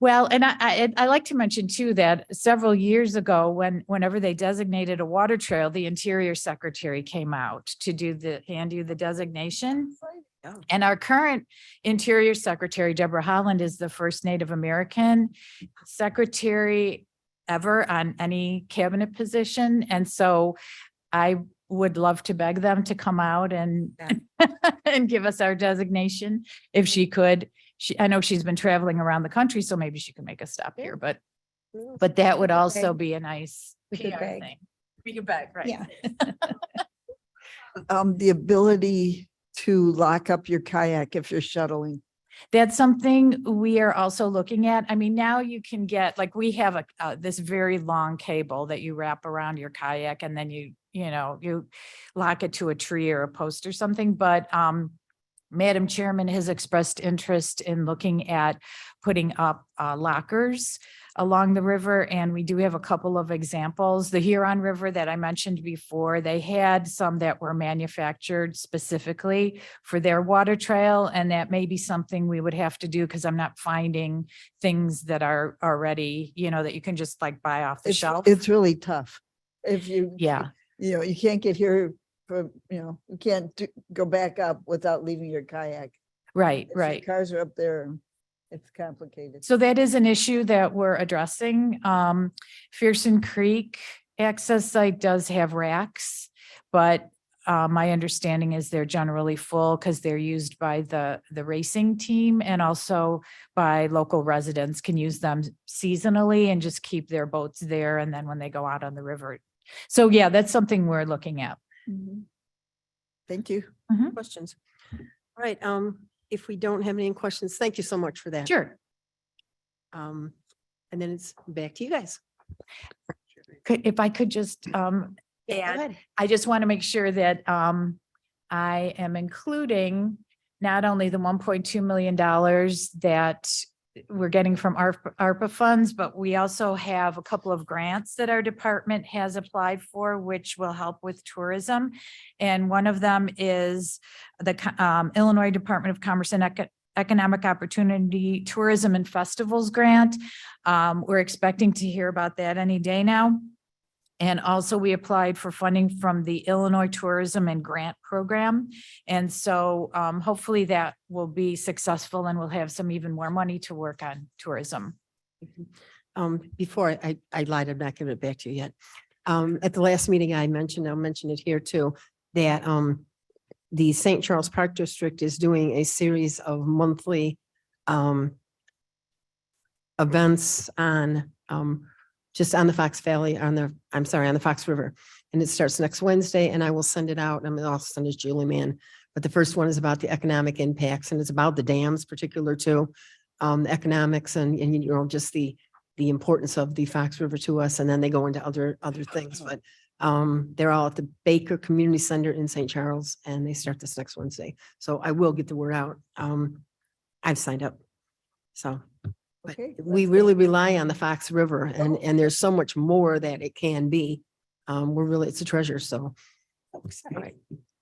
Well, and I like to mention too, that several years ago, whenever they designated a water trail, the Interior Secretary came out to hand you the designation. And our current Interior Secretary, Deborah Holland, is the first Native American secretary ever on any cabinet position. And so I would love to beg them to come out and and give us our designation if she could. I know she's been traveling around the country, so maybe she can make a stop here, but that would also be a nice PR thing. We could beg, right? Yeah. The ability to lock up your kayak if you're shuttling. That's something we are also looking at. I mean, now you can get, like, we have this very long cable that you wrap around your kayak and then you lock it to a tree or a post or something. But Madam Chairman has expressed interest in looking at putting up lockers along the river, and we do have a couple of examples. The Huron River that I mentioned before, they had some that were manufactured specifically for their water trail, and that may be something we would have to do because I'm not finding things that are already, that you can just like buy off the shelf. It's really tough. If you, Yeah. you can't get here from, you can't go back up without leaving your kayak. Right, If your right. Cars are up there. It's complicated. So that is an issue that we're addressing. Fearson Creek access site does have racks, but my understanding is they're generally full because they're used by the racing team, and also by local residents can use them seasonally and just keep their boats there. And then when they go out on the river. So yeah, that's something we're looking at. Thank you. Questions? All right, if we don't have any questions, thank you so much for that. Sure. And then it's back to you guys. If I could just Yeah, go add, ahead. I just want to make sure that I am including not only the $1.2 million that we're getting from ARPA funds, but we also have a couple of grants that our department has applied for, which will help with tourism. And one of them is the Illinois Department of Commerce and Economic Opportunity Tourism and Festivals Grant. We're expecting to hear about that any day now. And also we applied for funding from the Illinois Tourism and Grant Program. And so hopefully that will be successful and we'll have some even more money to work on tourism. Before I lied, I'm not giving it back to you yet. At the last meeting I mentioned, I'll mention it here too, that the St. Charles Park District is doing a series of monthly events on just on the Fox Valley, on the Fox River. And it starts next Wednesday, and I will send it out. I'm also send it to Julie Mann. But the first one is about the economic impacts, and it's about the dams particular too, the economics and just the importance of the Fox River to us. And then they go into other things, but they're all at the Baker Community Center in St. Charles, and they start this next Wednesday. So I will get the word out. I've signed up. So. But Okay, we really rely on the Fox River, and there's so much more that it can be. It's a treasure, so. All right.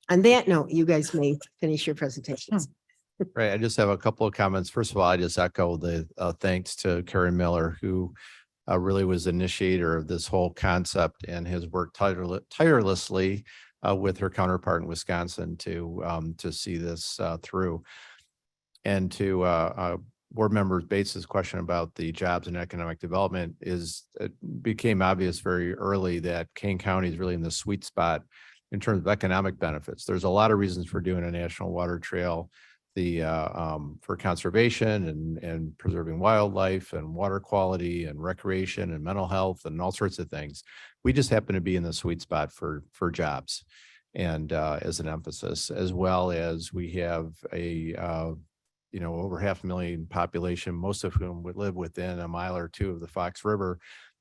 On that note, you guys may finish your presentations. Right, I just have a couple of comments. First of all, I just echo the thanks to Karen Miller, who really was the initiator of this whole concept and has worked tirelessly with her counterpart in Wisconsin to see this through. And to Board Member Bates's question about the jobs and economic development it became obvious very early that Kane County is really in the sweet spot in terms of economic benefits. There's a lot of reasons for doing a national water trail, for conservation and preserving wildlife and water quality and recreation and mental health and all sorts of things. We just happen to be in the sweet spot for jobs and as an emphasis, as well as we have a over 500,000 population, most of whom would live within a mile or two of the Fox River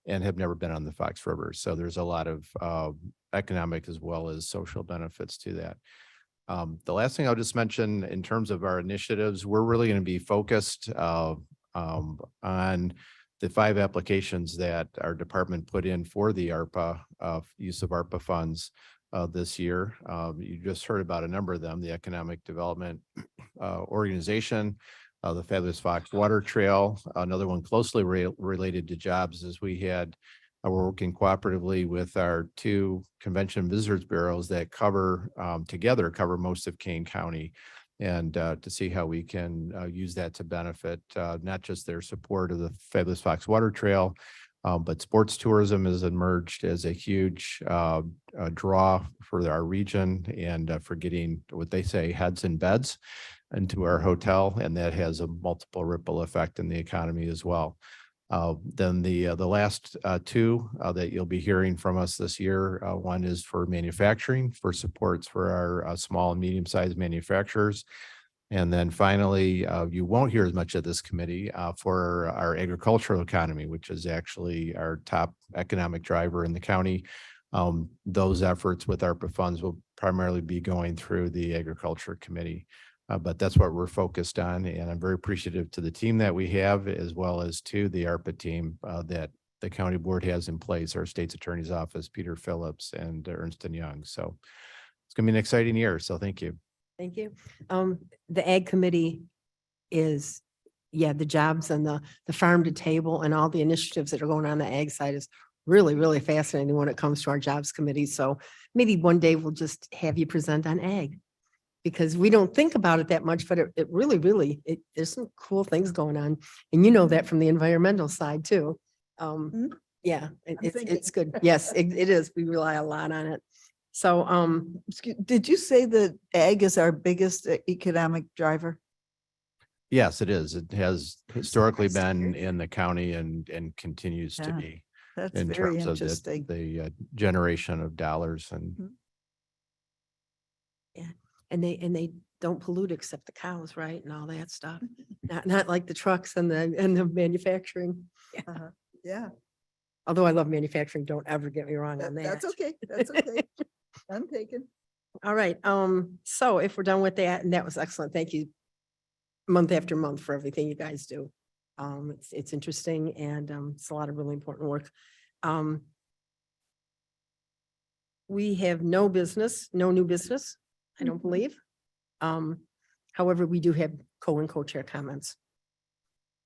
and have never been on the Fox River. So there's a lot of economic as well as social benefits to that. The last thing I'll just mention in terms of our initiatives, we're really going to be focused on the 5 applications that our department put in for the ARPA use of ARPA funds this year. You just heard about a number of them: the Economic Development Organization, the Fabulous Fox Water Trail. Another one closely related to jobs is we're working cooperatively with our 2 convention visitors bureaus that together cover most of Kane County, and to see how we can use that to benefit not just their support of the Fabulous Fox Water Trail, but sports tourism has emerged as a huge draw for our region and for getting what they say heads and beds into our hotel, and that has a multiple ripple effect in the economy as well. Then the last 2 that you'll be hearing from us this year, one is for manufacturing, for supports for our small and medium-sized manufacturers. And then finally, you won't hear as much of this committee for our agricultural economy, which is actually our top economic driver in the county. Those efforts with ARPA funds will primarily be going through the Agriculture Committee. But that's what we're focused on, and I'm very appreciative to the team that we have, as well as to the ARPA team that the county board has in place, our state's attorney's office, Peter Phillips, and Ernst and Young. So it's gonna be an exciting year. So thank you. Thank you. The Ag Committee is, yeah, the jobs and the farm to table and all the initiatives that are going on the ag side is really, really fascinating when it comes to our jobs committee. So maybe one day we'll just have you present on ag, because we don't think about it that much, but it really, there's some cool things going on. And you know that from the environmental side too. Yeah, it's good. Yes, it is. We rely a lot on it. So, Did you say that ag is our biggest economic driver? Yes, it is. It has historically been in the county and continues to Yeah, be That's in very terms of interesting. the generation of dollars and and they don't pollute except the cows, right? And all that stuff. Not like the trucks and the manufacturing. Yeah, Although I love manufacturing, don't ever get me wrong on that. that's okay. That's okay. I'm taken. All right, so if we're done with that, and that was excellent, thank you. Month after month for everything you guys do. It's interesting and it's a lot of really important work. We have no new business, I don't believe. However, we do have co and co-chair comments.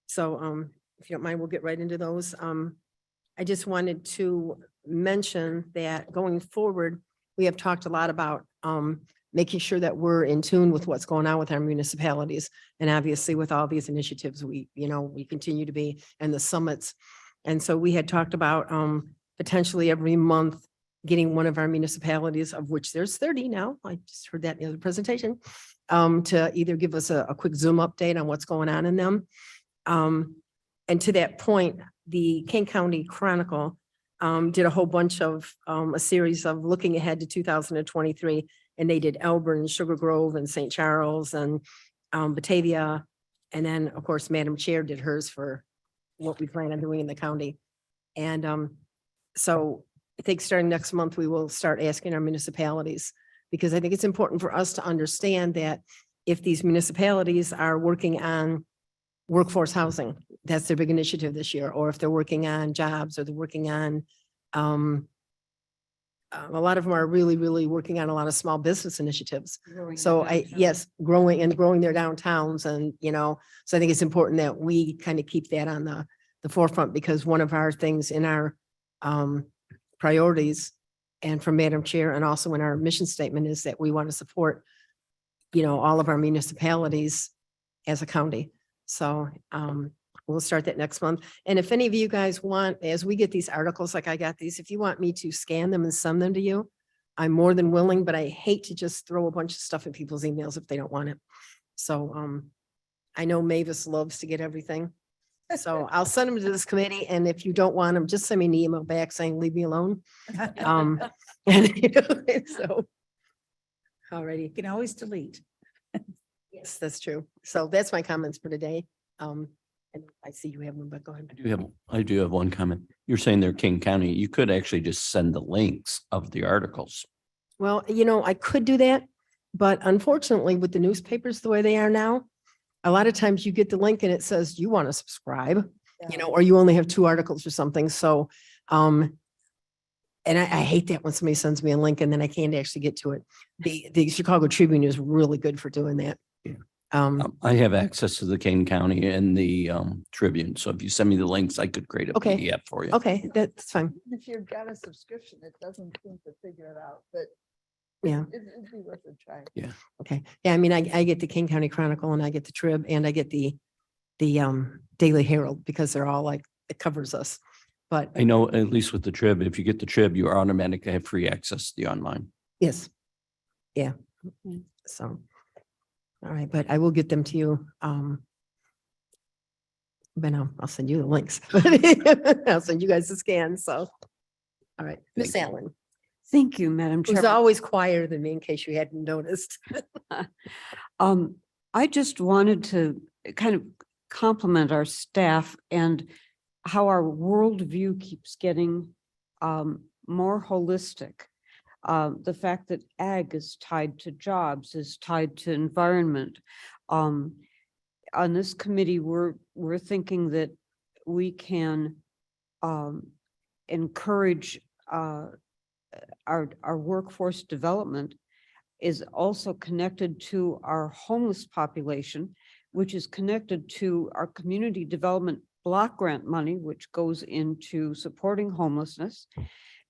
So if you don't mind, we'll get right into those. I just wanted to mention that going forward, we have talked a lot about making sure that we're in tune with what's going on with our municipalities. And obviously with all these initiatives, we continue to be, and the summits. And so we had talked about potentially every month getting one of our municipalities, of which there's 30 now, I just heard that in the other presentation, to either give us a quick Zoom update on what's going on in them. And to that point, the Kane County Chronicle did a whole bunch of a series of looking ahead to 2023. And they did Elburn, Sugar Grove, and St. Charles, and Batavia. And then, of course, Madam Chair did hers for what we plan on doing in the county. And so I think starting next month, we will start asking our municipalities, because I think it's important for us to understand that if these municipalities are working on workforce housing, that's their big initiative this year, or if they're working on jobs, or they're working on a lot of them are really working on a lot of small business initiatives. So growing their downtowns, and, so I think it's important that we kind of keep that on the forefront, because one of our things in our priorities, and from Madam Chair, and also in our mission statement, is that we want to support, all of our municipalities as a county. So we'll start that next month. And if any of you guys want, as we get these articles, like I got these, if you want me to scan them and send them to you, I'm more than willing, but I hate to just throw a bunch of stuff in people's emails if they don't want it. So I know Mavis loves to get everything. So I'll send them to this committee, and if you don't want them, just send me an email back saying, leave me alone. So, alrighty. You can always delete. Yes, that's true. So that's my comments for today. And I see you have one, but go ahead. I do have one comment. You're saying they're King County. You could actually just send the links of the articles. Well, I could do that, but unfortunately with the newspapers the way they are now, a lot of times you get the link and it says you want to subscribe, or you only have 2 articles or something. So, and I hate that when somebody sends me a link and then I can't actually get to it. The Chicago Tribune is really good for doing that. I have access to the Kane County and the Tribune. So if you send me the links, I could create a Okay. PDF for you. Okay, that's fine. If you've got a subscription, it doesn't seem to figure it out, but Yeah. it'd be worth a try. Yeah. Okay. Yeah, I mean, I get the King County Chronicle, and I get the Trib, and I get the Daily Herald, because they're all like, it covers us. But I know at least with the Trib, if you get the Trib, you automatically have free access to the online. yes. Yeah. So, all right, but I will get them to you. But I'll send you the links. I'll send you guys the scan. So, all right, Miss Allen, Thank you, Madam who's Chair. always quieter than me, in case you hadn't noticed. I just wanted to kind of compliment our staff and how our worldview keeps getting more holistic. The fact that ag is tied to jobs, is tied to environment. On this committee, we're thinking that we can encourage our workforce development is also connected to our homeless population, which is connected to our community development block grant money, which goes into supporting homelessness.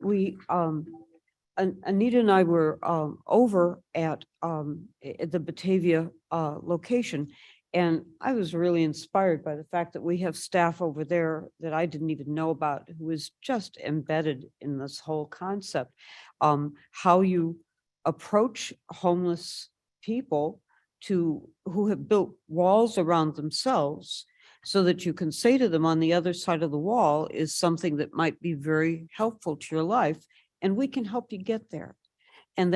We, Anita and I were over at the Batavia location, and I was really inspired by the fact that we have staff over there that I didn't even know about, who is just embedded in this whole concept. How you approach homeless people who have built walls around themselves so that you can say to them on the other side of the wall is something that might be very helpful to your life, and we can help you get there. And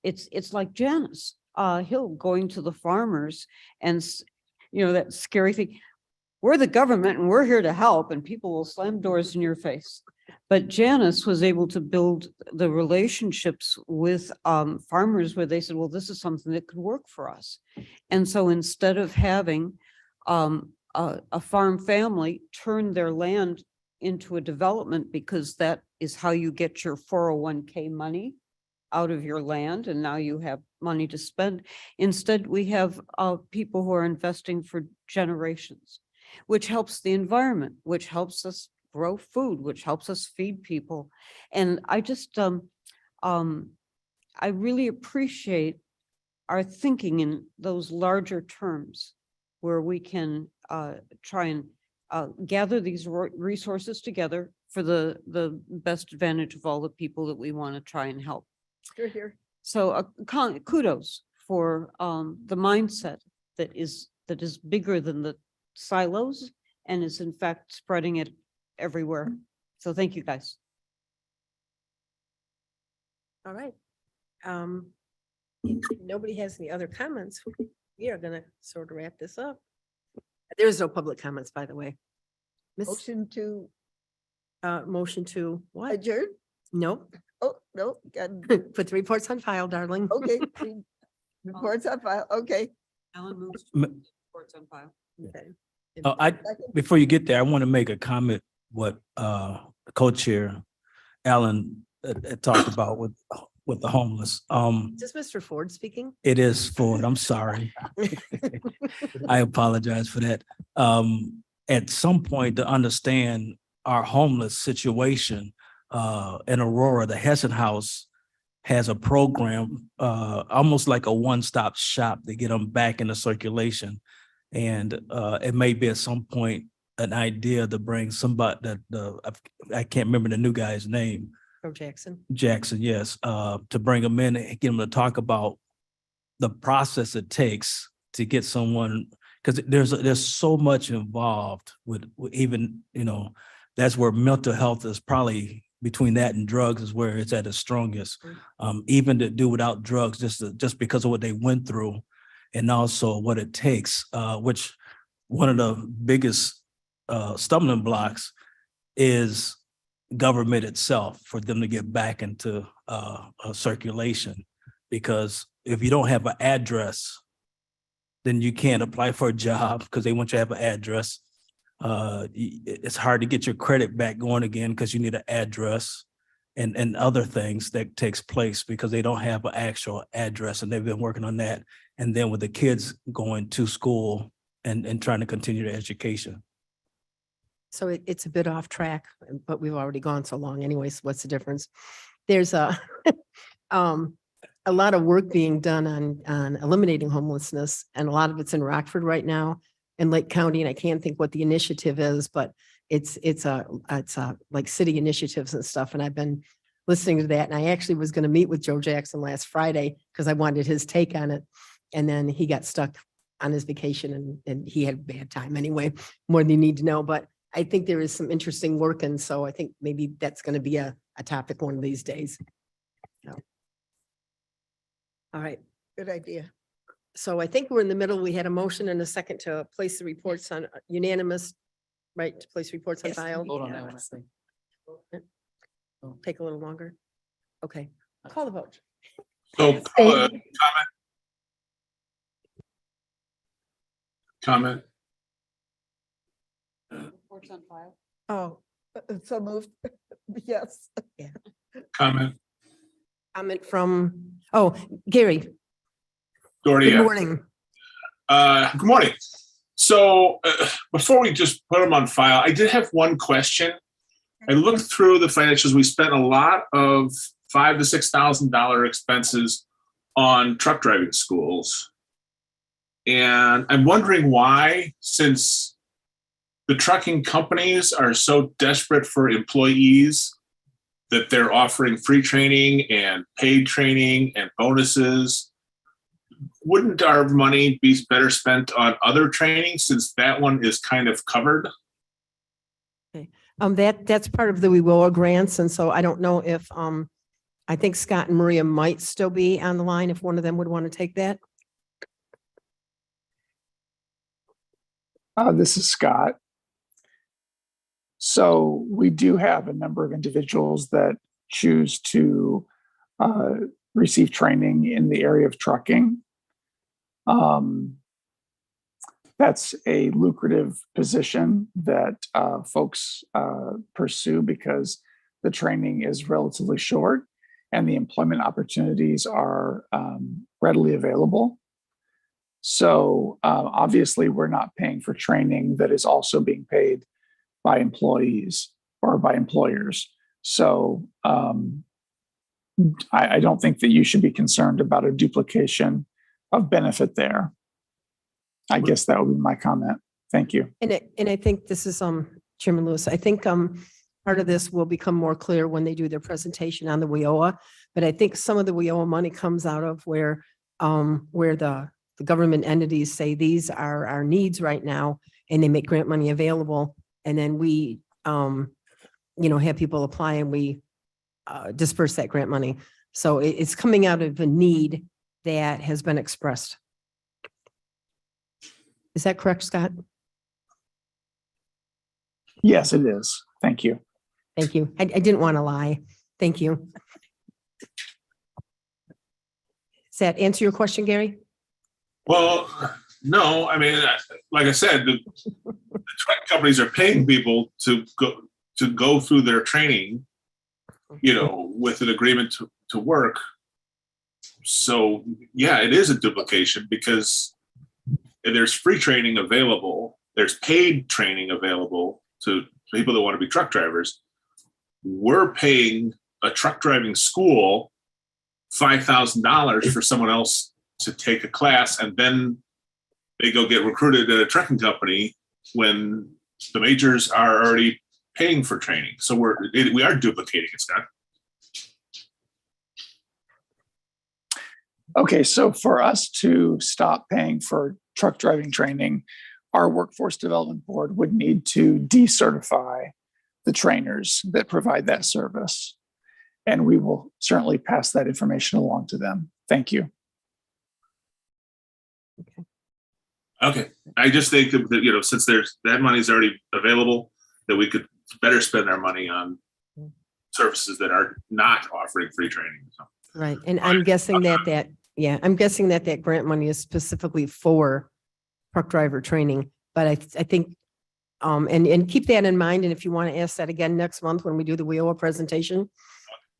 it's like Janice Hill going to the farmers and, that scary thing. We're the government and we're here to help, and people will slam doors in your face. But Janice was able to build the relationships with farmers where they said, well, this is something that could work for us. And so instead of having a farm family turn their land into a development, because that is how you get your 401k money out of your land, and now you have money to spend. Instead, we have people who are investing for generations, which helps the environment, which helps us grow food, which helps us feed people. And I just, I really appreciate our thinking in those larger terms where we can try and gather these resources together for the best advantage of all the people that we want to try and help. Here. So kudos for the mindset that is bigger than the silos and is in fact spreading it everywhere. So thank you, guys. All right. If nobody has any other comments, we are gonna sort of wrap this up. There is no public comments, by the way. Motion to Motion to what? adjourn? No, Oh, no, got, put the reports on file, darling. okay. Reports on file, okay. Alan moves M- reports on file. Okay. Before you get there, I want to make a comment what co-chair Alan talked about with the homeless. Is this Mr. Ford speaking? It is Ford. I'm sorry. I apologize for that. At some point, to understand our homeless situation in Aurora, the Hessen House has a program, almost like a one-stop shop to get them back into circulation. And it may be at some point an idea to bring somebody that I can't remember the new guy's name. Joe Jackson. Jackson, yes, to bring them in and get them to talk about the process it takes to get someone, because there's so much involved with even, that's where mental health is probably between that and drugs is where it's at its strongest. Even to do without drugs, just because of what they went through and also what it takes, which one of the biggest stumbling blocks is government itself for them to get back into circulation. Because if you don't have an address, then you can't apply for a job because they want you to have an address. It's hard to get your credit back going again because you need an address and other things that takes place because they don't have an actual address, and they've been working on that. And then with the kids going to school and trying to continue their education. So it's a bit off track, but we've already gone so long anyways. What's the difference? There's a lot of work being done on eliminating homelessness, and a lot of it's in Rockford right now in Lake County. And I can't think what the initiative is, but it's like city initiatives and stuff. And I've been listening to that. And I actually was going to meet with Joe Jackson last Friday because I wanted his take on it. And then he got stuck on his vacation and he had a bad time anyway, more than you need to know. But I think there is some interesting work. And so I think maybe that's going to be a topic one of these days. So. All right. Good idea. So I think we're in the middle. We had a motion and a second to place the reports on unanimous, right? To place reports on Yes, file. Vote on that one, I think. Take a little longer. Okay. Call the vote. So, comment? Oh, so moved. Yes. Comment? Comment from, oh, Gary, Doherty, good yeah. morning. Good morning. So before we just put them on file, I did have one question. I looked through the financials. We spent a lot of $5,000 to $6,000 expenses on truck driving schools. And I'm wondering why, since the trucking companies are so desperate for employees that they're offering free training and paid training and bonuses, wouldn't our money be better spent on other training since that one is kind of covered? That's part of the WIWOA grants, and so I don't know if, I think Scott and Maria might still be on the line if one of them would want to take that. This is Scott. So we do have a number of individuals that choose to receive training in the area of trucking. That's a lucrative position that folks pursue because the training is relatively short and the employment opportunities are readily available. So obviously we're not paying for training that is also being paid by employees or by employers. So I don't think that you should be concerned about a duplication of benefit there. I guess that would be my comment. Thank you. And I think this is, Chairman Lewis, I think part of this will become more clear when they do their presentation on the WIOA. But I think some of the WIOA money comes out of where the government entities say these are our needs right now, and they make grant money available. And then we, have people apply and we disperse that grant money. So it's coming out of a need that has been expressed. Is that correct, Scott? Yes, it is. Thank you. Thank you. I didn't want to lie. Thank you. Does that answer your question, Gary? Well, no, I mean, like I said, the truck companies are paying people to go through their training, with an agreement to work. So yeah, it is a duplication because there's free training available. There's paid training available to people that want to be truck drivers. We're paying a truck driving school $5,000 for someone else to take a class, and then they go get recruited at a trucking company when the majors are already paying for training. So we are duplicating it, Scott. Okay, so for us to stop paying for truck driving training, our Workforce Development Board would need to decertify the trainers that provide that service. And we will certainly pass that information along to them. Thank you. Okay, I just think that, since that money's already available, that we could better spend our money on services that are not offering free training. So. Right. And I'm guessing that grant money is specifically for truck driver training. But I think, and keep that in mind. And if you want to ask that again next month when we do the WIOA presentation,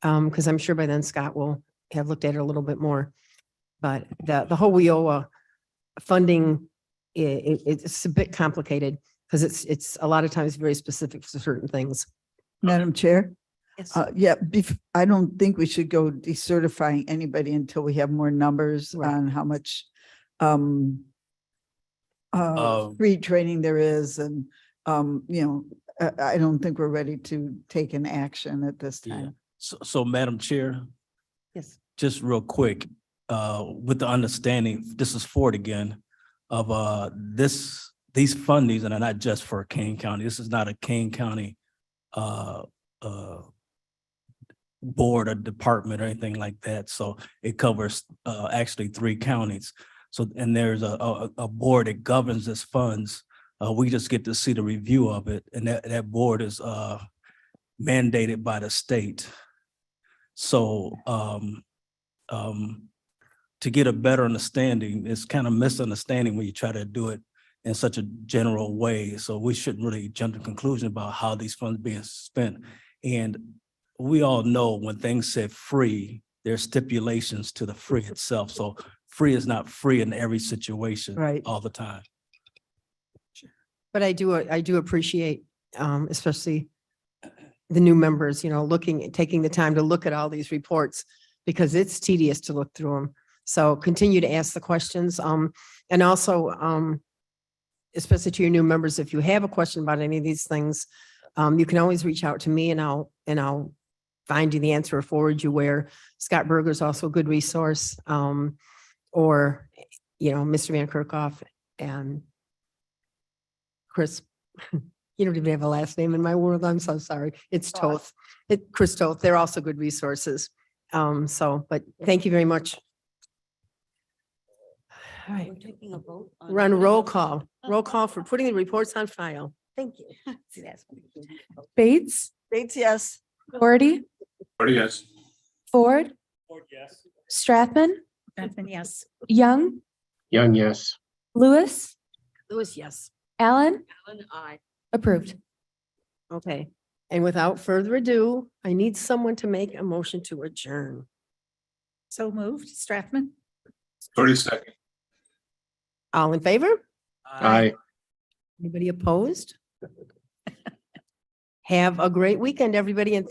because I'm sure by then Scott will have looked at it a little bit more. But the whole WIOA funding, it's a bit complicated because it's a lot of times very specific to certain things. Madam Chair? Yes. I don't think we should go decertifying anybody until we have more numbers on how much free training there is. And, I don't think we're ready to take an action at this time. So Madam Chair, Yes. just real quick, with the understanding, this is Ford again, of these fundings, and are not just for Kane County. This is not a Kane County board or department or anything like that. So it covers actually 3 counties. So, and there's a board that governs this funds. We just get to see the review of it, and that board is mandated by the state. So to get a better understanding, it's kind of misunderstanding when you try to do it in such a general way. So we shouldn't really jump to conclusion about how these funds being spent. And we all know when things say free, there's stipulations to the free itself. So free is not free in every situation. Right. All the time. But I do appreciate, especially the new members, taking the time to look at all these reports because it's tedious to look through them. So continue to ask the questions. And also, especially to your new members, if you have a question about any of these things, you can always reach out to me and I'll find you the answer or forward you where. Scott Berger is also a good resource. Or, Mr. Van Kerkhoff and Chris, you don't even have a last name in my world. I'm so sorry. It's Toth. Chris Toth. They're also good resources. But thank you very much. All right. We're taking a vote. Run roll call for putting the reports on file. Thank you. Bates, Bates, yes. Doherty, Yes. Ford, Yes. Strathman, Strathman, yes. Young, Young, yes. Lewis, Lewis, yes. Allen, Aye. approved. Okay. And without further ado, I need someone to make a motion to adjourn. So moved, Strathman? 32nd. All in favor? Aye. Anybody opposed? Have a great weekend, everybody, and